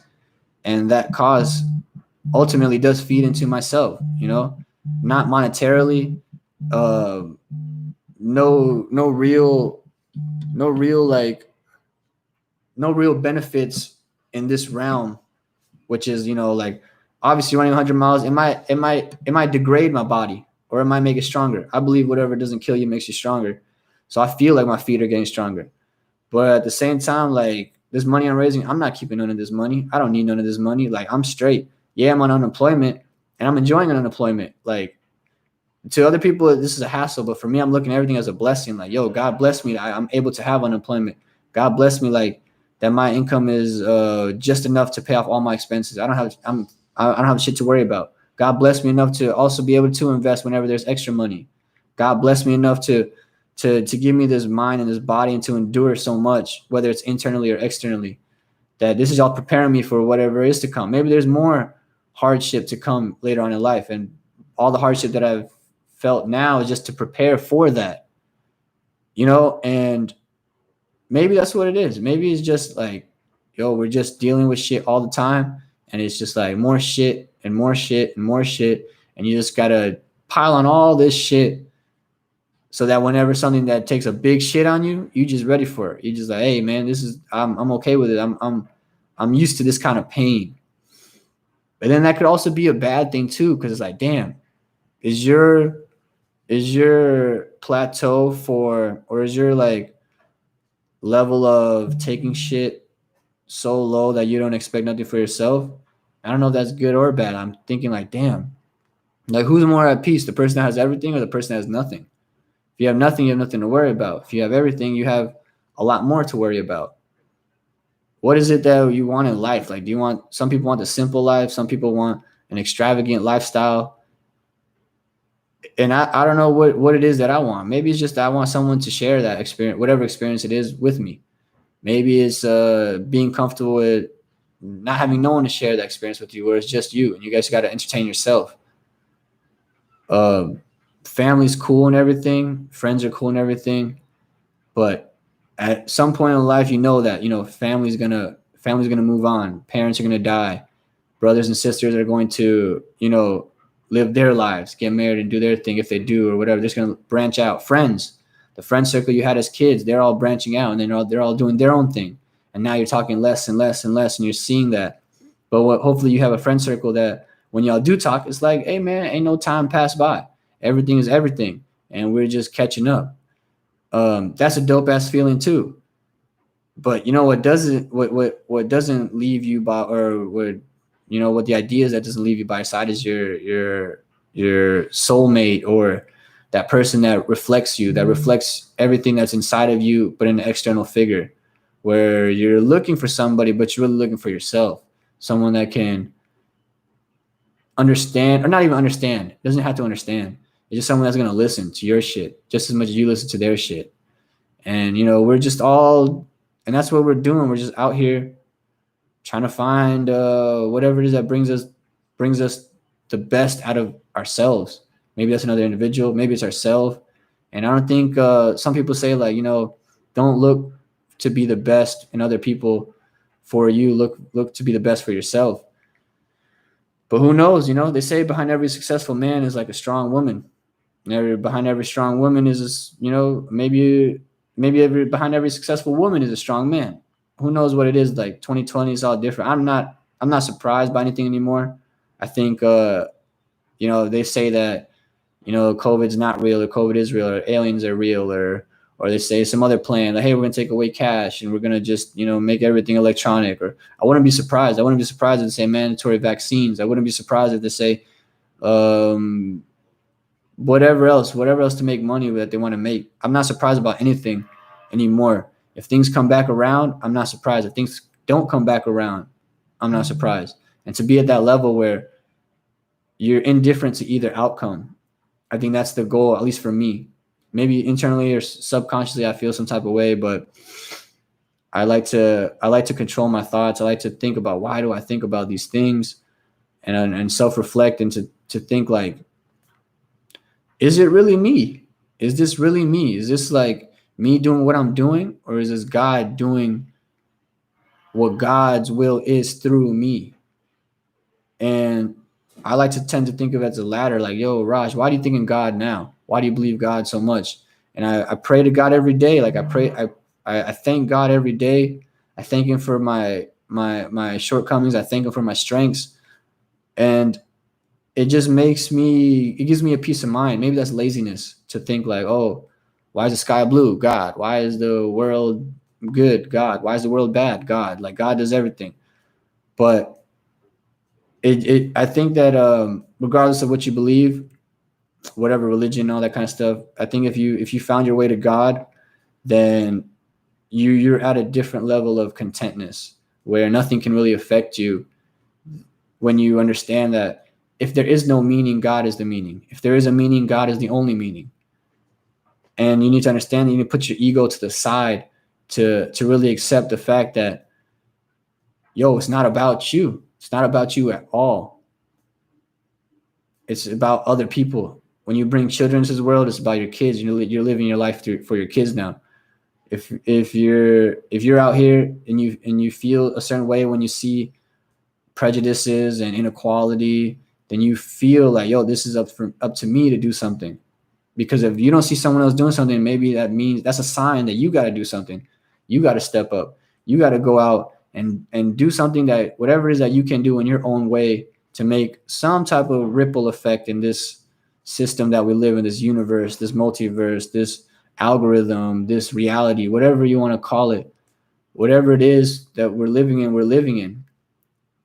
And that cause ultimately does feed into myself, not monetarily, no real benefits in this realm, which is, like, obviously running 100 miles, it might degrade my body or it might make it stronger. I believe whatever doesn't kill you makes you stronger. So I feel like my feet are getting stronger. But at the same time, like, this money I'm raising, I'm not keeping none of this money. I don't need none of this money. Like, I'm straight. Yeah, I'm on unemployment and I'm enjoying unemployment. Like, to other people, this is a hassle. But for me, I'm looking at everything as a blessing. Like, yo, God bless me. I'm able to have unemployment. God bless me. Like, that my income is just enough to pay off all my expenses. I don't have shit to worry about. God bless me enough to also be able to invest whenever there's extra money. God bless me enough to give me this mind and this body and to endure so much, whether it's internally or externally, that this is all preparing me for whatever is to come. Maybe there's more hardship to come later on in life. And all the hardship that I've felt now is just to prepare for that, and maybe that's what it is. Maybe it's just like, yo, we're just dealing with shit all the time. And it's just like more shit and more shit and more shit. And you just got to pile on all this shit so that whenever something that takes a big shit on you, you just ready for it. You just like, hey man, I'm okay with it. I'm used to this kind of pain. But then that could also be a bad thing too, because it's like, damn, is your plateau or is your like level of taking shit so low that you don't expect nothing for yourself? I don't know if that's good or bad. I'm thinking like, damn, like, who's more at peace, the person that has everything or the person that has nothing? If you have nothing, you have nothing to worry about. If you have everything, you have a lot more to worry about. What is it that you want in life? Like, some people want the simple life. Some people want an extravagant lifestyle. And I don't know what it is that I want. Maybe it's just that I want someone to share that experience, whatever experience it is, with me. Maybe it's being comfortable with not having no one to share that experience with you, where it's just you and you guys got to entertain yourself. Family's cool and everything. Friends are cool and everything. But at some point in life, that, family's gonna move on. Parents are gonna die. Brothers and sisters are going to, live their lives, get married and do their thing if they do or whatever. They're just gonna branch out. Friends, the friend circle you had as kids, they're all branching out and then they're all doing their own thing. And now you're talking less and less and less, and you're seeing that. But hopefully you have a friend circle that when y'all do talk, it's like, hey man, ain't no time passed by. Everything is everything, and we're just catching up. That's a dope ass feeling too. But you know what doesn't leave you by, or what, you know, what the idea is that doesn't leave you by your side is your soulmate, or that person that reflects you, that reflects everything that's inside of you, but in an external figure, where you're looking for somebody, but you're really looking for yourself, someone that can understand, or not even understand, doesn't have to understand. It's just someone that's gonna listen to your shit just as much as you listen to their shit. And you know, we're just all, and that's what we're doing. We're just out here trying to find whatever it is that brings us the best out of ourselves. Maybe that's another individual. Maybe it's ourselves. And I don't think some people say, like, you know, don't look to be the best in other people for you. Look to be the best for yourself. But who knows? You know, they say behind every successful man is like a strong woman. And behind every strong woman is this, you know, maybe behind every successful woman is a strong man. Who knows what it is? Like 2020 is all different. I'm not surprised by anything anymore. I think you know, they say that, you know, COVID's not real, or COVID is real, or aliens are real, or they say some other plan, like, hey, we're gonna take away cash and we're gonna just, you know, make everything electronic. Or I wouldn't be surprised. I wouldn't be surprised if they say mandatory vaccines. I wouldn't be surprised if they say um, whatever else to make money that they want to make. I'm not surprised about anything anymore. If things come back around, I'm not surprised. If things don't come back around, I'm not surprised. And to be at that level where you're indifferent to either outcome, I think that's the goal, at least for me. Maybe internally or subconsciously I feel some type of way, but I like to control my thoughts. I like to think about, why do I think about these things, and self-reflect, and to think like, is it really me? Is this really me? Is this like me doing what I'm doing, or is this God doing what God's will is through me? And I like to tend to think of it as a ladder. Like, yo, Raj, why do you think in God now? Why do you believe God so much? And I pray to God every day. Like I thank God every day. I thank Him for my shortcomings. I thank Him for my strengths, and it just it gives me a peace of mind. Maybe that's laziness, to think like, oh, why is the sky blue? God. Why is the world good? God. Why is the world bad? God. Like, God does everything. But I think that regardless of what you believe, whatever religion, all that kind of stuff, I think if you found your way to God, then you're at a different level of contentness, where nothing can really affect you, when you understand that if there is no meaning, God is the meaning. If there is a meaning, God is the only meaning. And you need to understand that you need to put your ego to the side to really accept the fact that, yo, it's not about you. It's not about you at all. It's about other people. When you bring children into this world, it's about your kids. You're living your life for your kids now. If you're out here and you feel a certain way when you see prejudices and inequality, then you feel like, yo, this is up to me to do something. Because if you don't see someone else doing something, maybe that means that's a sign that you got to do something. You got to step up. You got to go out and do something, that whatever it is that you can do in your own way, to make some type of ripple effect in this system that we live in, this universe, this multiverse, this algorithm, this reality, whatever you want to call it, whatever it is that we're living in.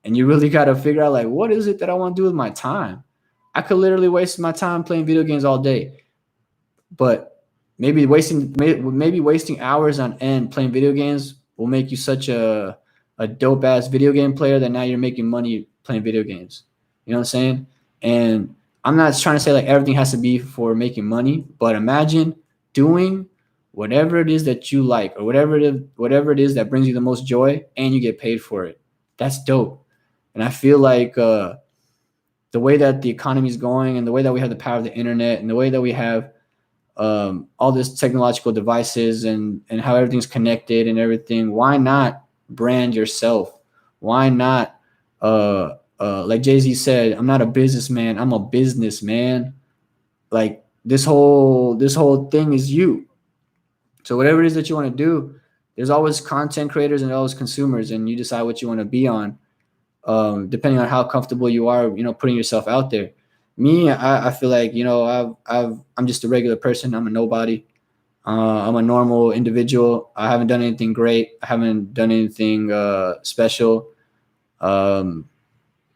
And you really got to figure out, like, what is it that I want to do with my time? I could literally waste my time playing video games all day, but maybe wasting hours on end playing video games will make you such a dope ass video game player that now you're making money playing video games. You know what I'm saying? And I'm not trying to say like everything has to be for making money, but imagine doing whatever it is that you like, or whatever it is that brings you the most joy, and you get paid for it. That's dope. And I feel like the way that the economy is going, and the way that we have the power of the internet, and the way that we have all these technological devices, and how everything's connected and everything, why not brand yourself? Why not, like Jay-Z said, I'm not a businessman, I'm a businessman. Like, this whole thing is you. So whatever it is that you want to do, there's always content creators and always consumers, and you decide what you want to be on. depending on how comfortable you are, putting yourself out there. Me, I feel like, I'm just a regular person. I'm a nobody. I'm a normal individual. I haven't done anything great. I haven't done anything special. Um,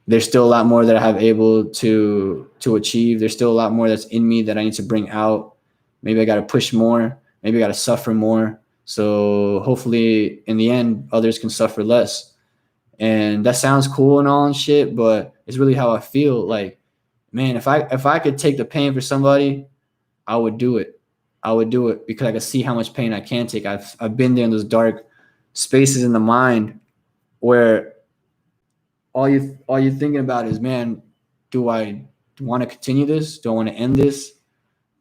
there's still a lot more that I have able to achieve. There's still a lot more that's in me that I need to bring out. Maybe I got to push more. Maybe I got to suffer more. So hopefully, in the end, others can suffer less. And that sounds cool and all and shit, but it's really how I feel. Like, man, if I could take the pain for somebody, I would do it. I would do it because I could see how much pain I can take. I've been there in those dark spaces in the mind where all you're thinking about is, man, do I want to continue this? Do I want to end this?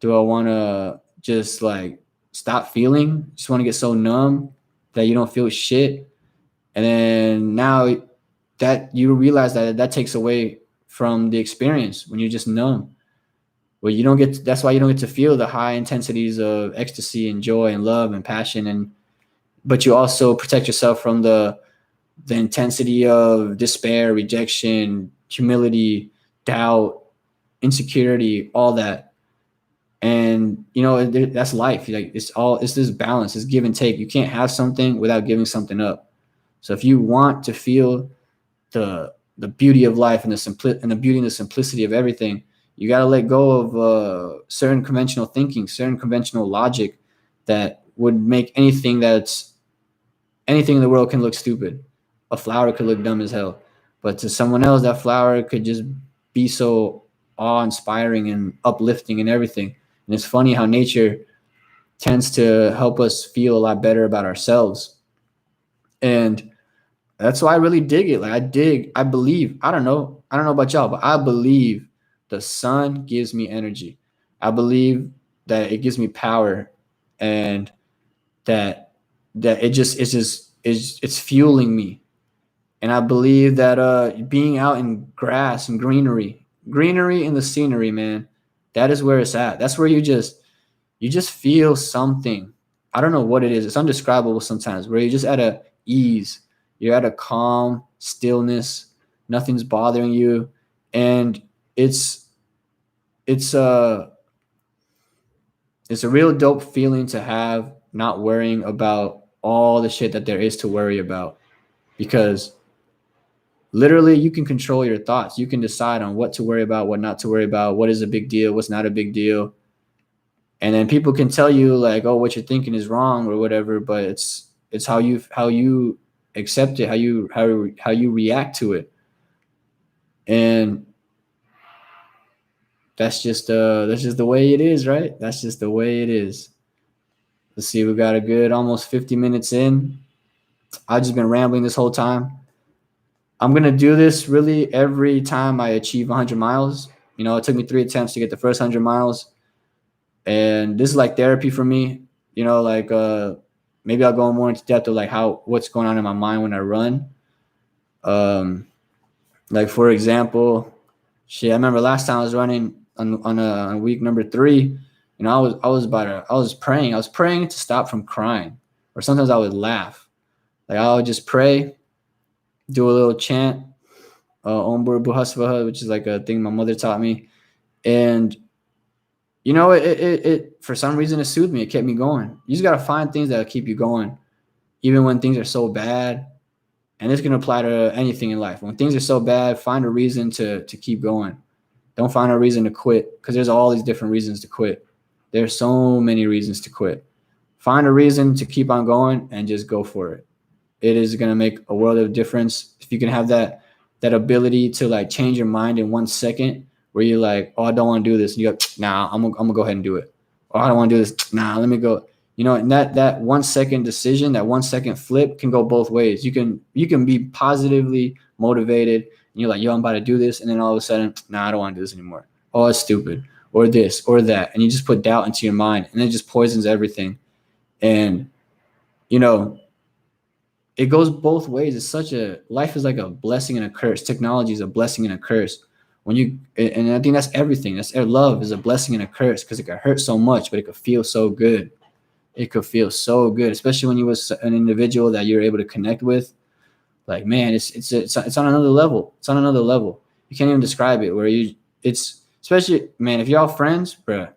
Do I want to just like stop feeling? Just want to get so numb that you don't feel shit. And then now that you realize that takes away from the experience when you're just numb. Well, you don't get. That's why you don't get to feel the high intensities of ecstasy and joy and love and passion. But you also protect yourself from the intensity of despair, rejection, humility, doubt, insecurity, all that. And that's life. Like it's this balance, it's give and take. You can't have something without giving something up. So if you want to feel the beauty of life and the beauty and the simplicity of everything, you got to let go of certain conventional thinking, certain conventional logic that would make anything in the world can look stupid. A flower could look dumb as hell, but to someone else, that flower could just be so awe-inspiring and uplifting and everything. And it's funny how nature tends to help us feel a lot better about ourselves. And that's why I really dig it. Like I believe, I don't know about y'all, but I believe the sun gives me energy. I believe that it gives me power, and that it's fueling me. And I believe that being out in grass and greenery in the scenery, man, that is where it's at. That's where you just feel something. I don't know what it is. It's undescribable sometimes, where you're just at a ease. You're at a calm stillness. Nothing's bothering you, and it's a it's a real dope feeling to have, not worrying about all the shit that there is to worry about, because literally you can control your thoughts. You can decide on what to worry about, what not to worry about, what is a big deal, what's not a big deal. And then people can tell you like, oh, what you're thinking is wrong or whatever, but it's how you accept it, how you react to it. And that's just the way it is, right? That's just the way it is. Let's see, we got a good almost 50 minutes in. I've just been rambling this whole time. I'm going to do this really every time I achieve 100 miles. It took me 3 attempts to get the first 100 miles. And this is like therapy for me. Like maybe I'll go more into depth of like what's going on in my mind when I run. Like for example, shit, I remember last time I was running on week number 3. I was praying. I was praying to stop from crying, or sometimes I would laugh. Like I would just pray, do a little chant, Ombur Buhasvaha, which is like a thing my mother taught me, and it for some reason it soothed me. It kept me going. You just gotta find things that'll keep you going, even when things are so bad. And this can apply to anything in life. When things are so bad, find a reason to keep going. Don't find a reason to quit, because there's all these different reasons to quit. There's so many reasons to quit. Find a reason to keep on going and just go for it. It is going to make a world of difference if you can have that ability to like change your mind in 1 second, where you're like, oh, I don't want to do this. And you go, nah, I'm gonna go ahead and do it. Oh, I don't want to do this. Nah, let me go. And that 1 second decision, that 1 second flip can go both ways. You can be positively motivated, and you're like, yo, I'm about to do this. And then all of a sudden, nah, I don't want to do this anymore. Oh, it's stupid, or this or that. And you just put doubt into your mind, and it just poisons everything. And, it goes both ways. Life is like a blessing and a curse. Technology is a blessing and a curse. And I think that's everything. Love is a blessing and a curse, because it could hurt so much, but it could feel so good. It could feel so good, especially when you was an individual that you're able to connect with. Like, man, it's on another level. It's on another level. You can't even describe it. It's especially, man, if y'all friends, bruh,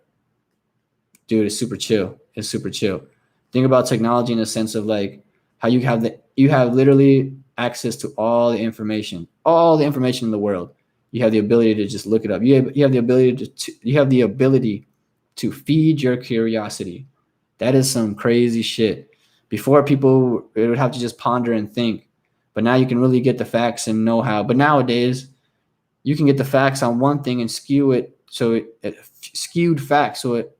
dude, it's super chill. It's super chill. Think about technology in the sense of like how you have literally access to all the information in the world. You have the ability to just look it up. You have the ability you have the ability to feed your curiosity. That is some crazy shit. Before, people would have to just ponder and think, but now you can really get the facts and know how. But nowadays, you can get the facts on one thing and skew it so it skewed facts so it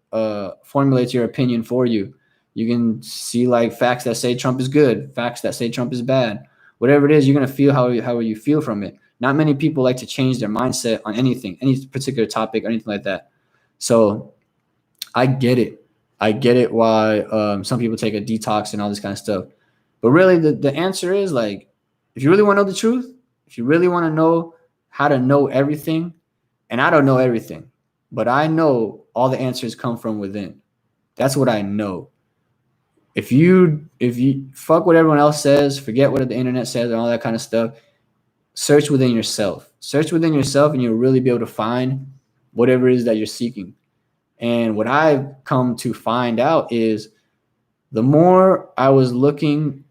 formulates your opinion for you. You can see like facts that say Trump is good, facts that say Trump is bad. Whatever it is, you're gonna feel how you feel from it. Not many people like to change their mindset on anything, any particular topic or anything like that. So I get it. I get it why some people take a detox and all this kind of stuff. But really, the answer is like, if you really want to know the truth, if you really want to know how to know everything, and I don't know everything, but I know all the answers come from within. That's what I know. If you fuck what everyone else says, forget what the internet says and all that kind of stuff, search within yourself. Search within yourself, and you'll really be able to find whatever it is that you're seeking. And what I've come to find out is the more I was looking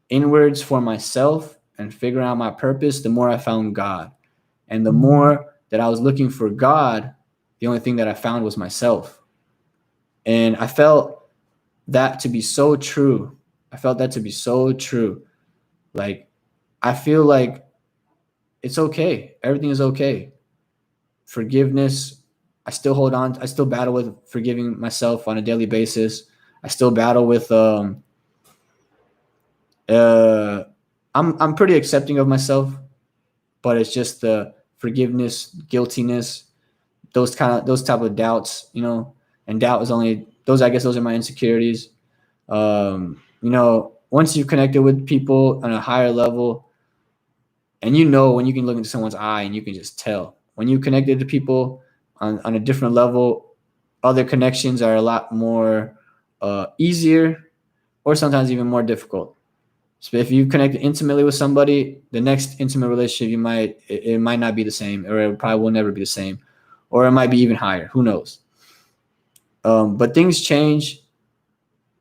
inwards for myself and figuring out my purpose, the more I found God. And the more that I was looking for God, the only thing that I found was myself. And I felt that to be so true. I felt that to be so true. Like, I feel like it's okay. Everything is okay. Forgiveness, I still hold on. I still battle with forgiving myself on a daily basis. I still battle with uh I'm pretty accepting of myself, but it's just the forgiveness, guiltiness, those type of doubts, and doubt is only those, I guess those are my insecurities. Once you've connected with people on a higher level, and when you can look into someone's eye and you can just tell when you connected to people on a different level, other connections are a lot more easier or sometimes even more difficult. So if you connect intimately with somebody, the next intimate relationship it might not be the same, or it probably will never be the same, or it might be even higher. Who knows? But things change,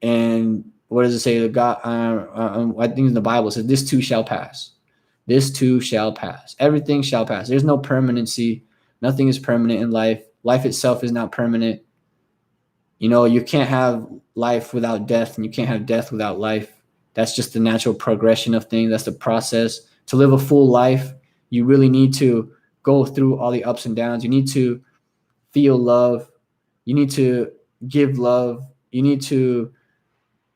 and what does it say? The God, I think in the Bible says, "This too shall pass. This too shall pass. Everything shall pass." There's no permanency. Nothing is permanent in life. Life itself is not permanent. You can't have life without death, and you can't have death without life. That's just the natural progression of things. That's the process. To live a full life, you really need to go through all the ups and downs. You need to feel love. You need to give love. You need to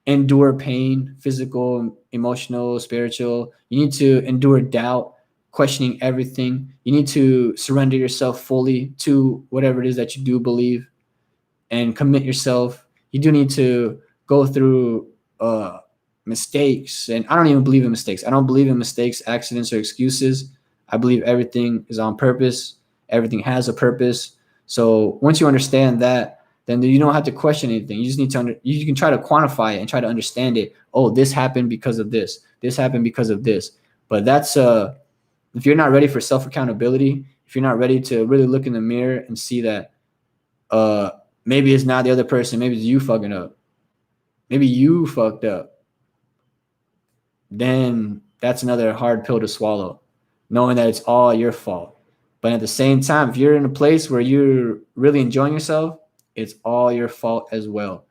endure pain, physical, emotional, spiritual. You need to endure doubt, questioning everything. You need to surrender yourself fully to whatever it is that you do believe and commit yourself. You do need to go through mistakes. And I don't even believe in mistakes. I don't believe in mistakes, accidents, or excuses. I believe everything is on purpose. Everything has a purpose. So once you understand that, then you don't have to question anything. You just need to you can try to quantify it and try to understand it. Oh, this happened because of this. This happened because of this. But that's if you're not ready for self accountability, if you're not ready to really look in the mirror and see that maybe it's not the other person, maybe it's you fucking up, maybe you fucked up, then that's another hard pill to swallow, knowing that it's all your fault. But at the same time, if you're in a place where you're really enjoying yourself, it's all your fault as well.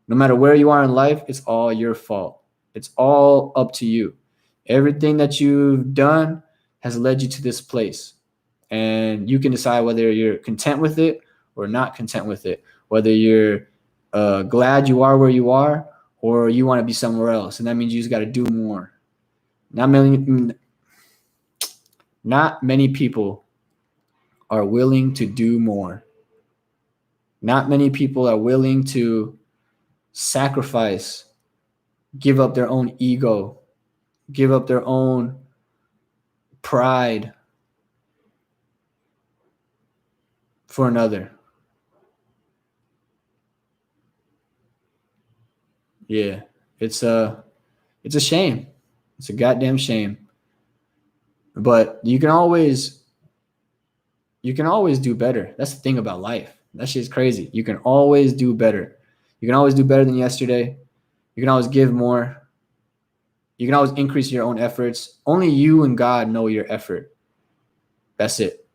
No matter where you are in life, it's all your fault. It's all up to you. Everything that you've done has led you to this place. And you can decide whether you're content with it or not content with it, whether you're glad you are where you are or you want to be somewhere else. And that means you just got to do more. Not many people are willing to do more. Not many people are willing to sacrifice, give up their own ego, give up their own pride for another. Yeah, it's a shame. It's a goddamn shame. But you can always do better. That's the thing about life. That shit's crazy. You can always do better. You can always do better than yesterday. You can always give more. You can always increase your own efforts. Only you and God know your effort. That's it.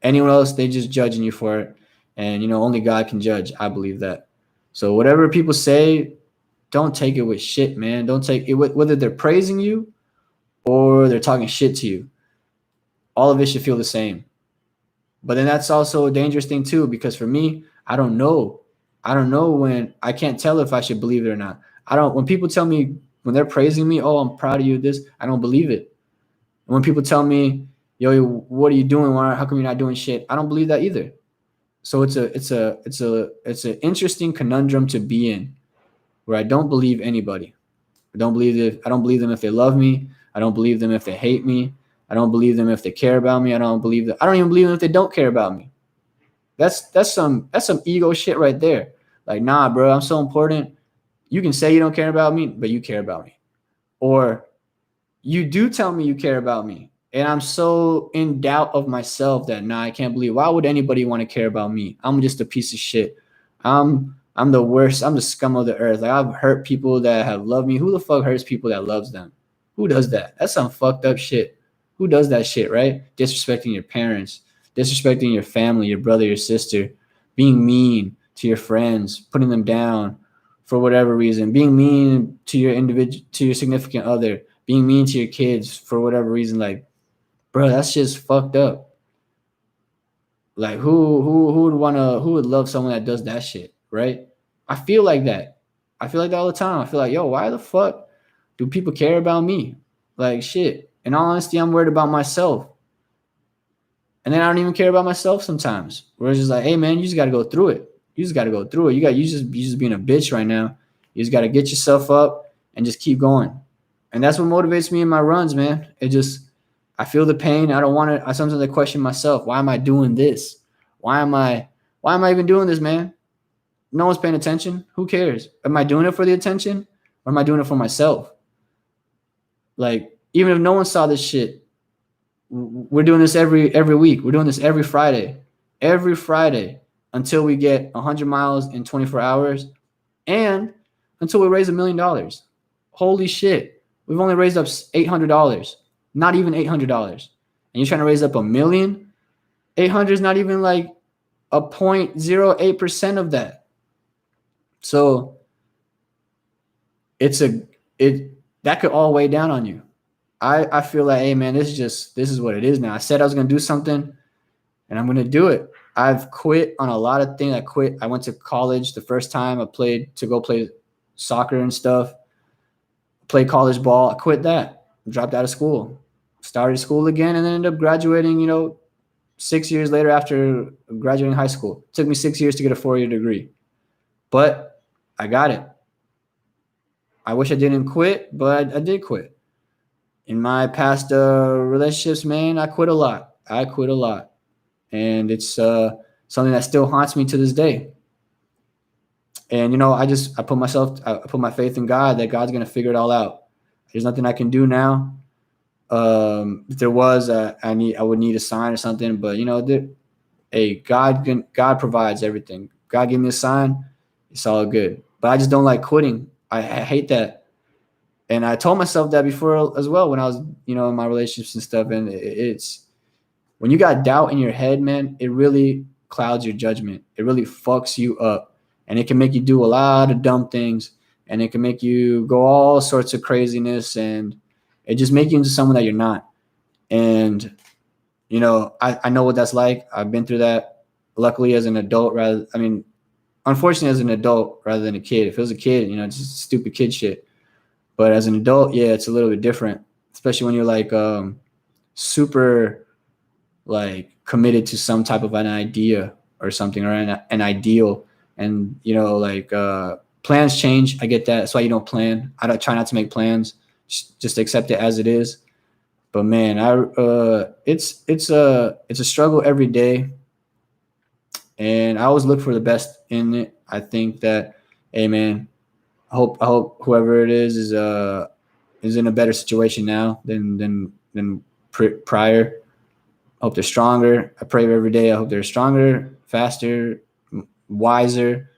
Anyone else, they just judging you for it. And, only God can judge. I believe that. So whatever people say, don't take it with shit, man. Don't take it with, whether they're praising you or they're talking shit to you. All of it should feel the same. But then that's also a dangerous thing too, because for me, I don't know. I don't know when I can't tell if I should believe it or not. When people tell me, when they're praising me, oh, I'm proud of you, this, I don't believe it. And when people tell me, yo, what are you doing? How come you're not doing shit? I don't believe that either. So it's an interesting conundrum to be in, where I don't believe anybody. I don't believe them if they love me. I don't believe them if they hate me. I don't believe them if they care about me. I don't even believe them if they don't care about me. That's some ego shit right there. Like, nah, bro, I'm so important. You can say you don't care about me, but you care about me. Or you do tell me you care about me, and I'm so in doubt of myself that, nah, I can't believe, why would anybody want to care about me? I'm just a piece of shit. I'm the worst. I'm the scum of the earth. Like, I've hurt people that have loved me. Who the fuck hurts people that loves them? Who does that? That's some fucked up shit. Who does that shit, right? Disrespecting your parents, disrespecting your family, your brother, your sister, being mean to your friends, putting them down for whatever reason, being mean to your significant other, being mean to your kids for whatever reason. Like, bro, that's just fucked up. Like, who would love someone that does that shit, right? I feel like that. I feel like that all the time. I feel like, yo, why the fuck do people care about me? Like, shit. In all honesty, I'm worried about myself. And then I don't even care about myself sometimes. Where it's just like, hey man, you just gotta go through it. You just gotta go through it. You just being a bitch right now. You just gotta get yourself up and just keep going. And that's what motivates me in my runs, man. I feel the pain. I don't want to. Sometimes I question myself. Why am I doing this? Why am I even doing this, man? No one's paying attention. Who cares? Am I doing it for the attention, or am I doing it for myself? Like, even if no one saw this shit, we're doing this every week. We're doing this every Friday until we get 100 miles in 24 hours, and until we raise $1 million. Holy shit! We've only raised up $800. Not even $800, and you're trying to raise up $1 million. 800 is not even like a 0.08% of that. So that could all weigh down on you. I feel like, hey man, this is what it is now. I said I was gonna do something, and I'm gonna do it. I've quit on a lot of things. I went to college the first time. I played to go play soccer and stuff. Played college ball. I quit that. Dropped out of school. Started school again, and then ended up graduating, 6 years later after graduating high school. It took me 6 years to get a 4-year degree. But I got it. I wish I didn't quit, but I did quit. In my past relationships, man, I quit a lot. And it's something that still haunts me to this day. And I put my faith in God, that God's gonna figure it all out. There's nothing I can do now. If there was, I would need a sign or something. But God provides everything. God gave me a sign. It's all good. But I just don't like quitting. I hate that. And I told myself that before as well when I was, in my relationships and stuff. And it's when you got doubt in your head, man, it really clouds your judgment. It really fucks you up. And it can make you do a lot of dumb things. And it can make you go all sorts of craziness. And it just makes you into someone that you're not. And, I know what that's like. I've been through that. Luckily, as an adult, unfortunately, as an adult rather than a kid. If it was a kid, it's just stupid kid shit. But as an adult, yeah, it's a little bit different, especially when you're like super like committed to some type of an idea or something, or an ideal. And, plans change. I get that. That's why you don't plan. I don't try not to make plans. Just accept it as it is. But man, it's a struggle every day. And I always look for the best in it. I think that, hey man, I hope whoever it is in a better situation now than prior. I hope they're stronger. I pray every day. I hope they're stronger, faster, wiser,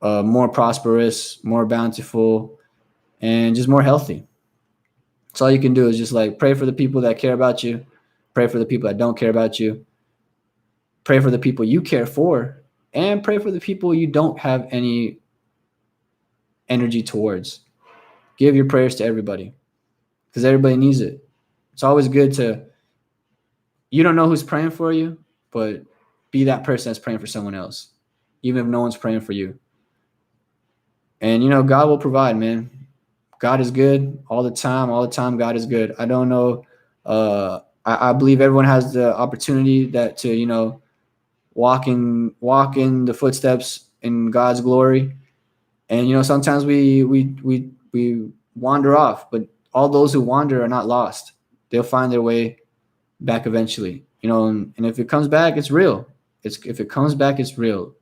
more prosperous, more bountiful, and just more healthy. So all you can do is just like pray for the people that care about you, pray for the people that don't care about you, pray for the people you care for, and pray for the people you don't have any energy towards. Give your prayers to everybody because everybody needs it. It's always good to, you don't know who's praying for you, but be that person that's praying for someone else, even if no one's praying for you. And, God will provide, man. God is good all the time. All the time, God is good. I don't know. I believe everyone has the opportunity that to, walk in the footsteps in God's glory. And, sometimes we wander off, but all those who wander are not lost. They'll find their way back eventually, and if it comes back, it's real. If it comes back, it's real.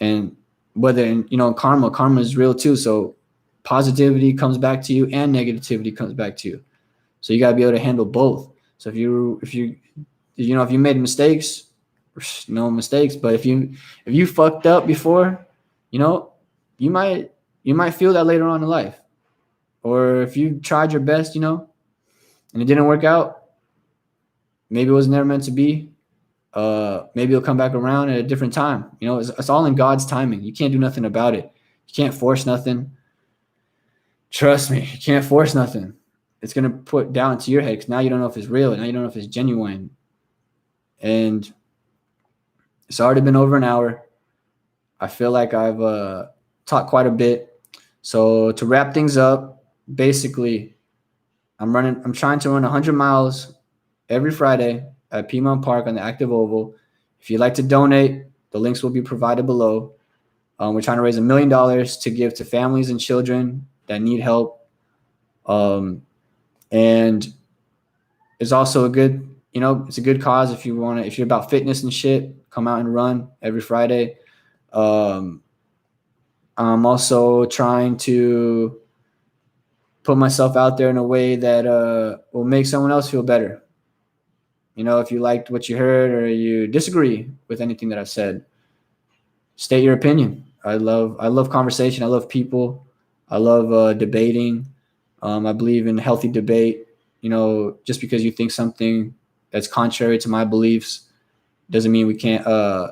And whether, karma is real too. So positivity comes back to you and negativity comes back to you. So you got to be able to handle both. So if you made mistakes, no mistakes, but if you fucked up before, you might feel that later on in life. Or if you tried your best, and it didn't work out, maybe it was never meant to be. Maybe it'll come back around at a different time. It's all in God's timing. You can't do nothing about it. You can't force nothing. Trust me, you can't force nothing. It's going to put down to your head because now you don't know if it's real. Now you don't know if it's genuine. And it's already been over an hour. I feel like I've talked quite a bit. So to wrap things up, basically, I'm trying to run 100 miles every Friday at Piedmont Park on the active oval. If you'd like to donate, the links will be provided below. We're trying to raise $1 million to give to families and children that need help. And it's also it's a good cause if you're about fitness and shit, come out and run every Friday. I'm also trying to put myself out there in a way that will make someone else feel better. If you liked what you heard or you disagree with anything that I've said, state your opinion. I love conversation. I love people. I love debating. I believe in healthy debate. Just because you think something that's contrary to my beliefs doesn't mean we can't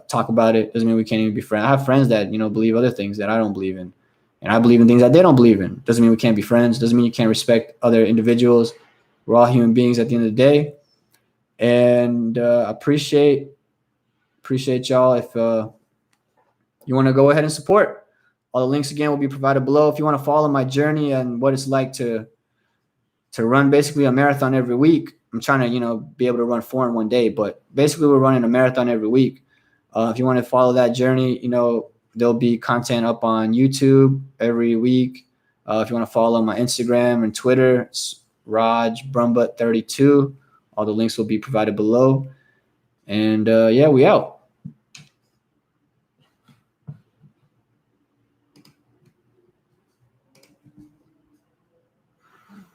talk about it. Doesn't mean we can't even be friends. I have friends that, believe other things that I don't believe in. And I believe in things that they don't believe in. Doesn't mean we can't be friends. Doesn't mean you can't respect other individuals. We're all human beings at the end of the day. And appreciate y'all. If you want to go ahead and support, all the links again will be provided below. If you want to follow my journey and what it's like to run basically a marathon every week, I'm trying to be able to run 4 in one day, but basically we're running a marathon every week. If you want to follow that journey, there'll be content up on YouTube every week. If you want to follow my Instagram and Twitter, it's Raj Brahmbhatt 32. All the links will be provided below. And we out.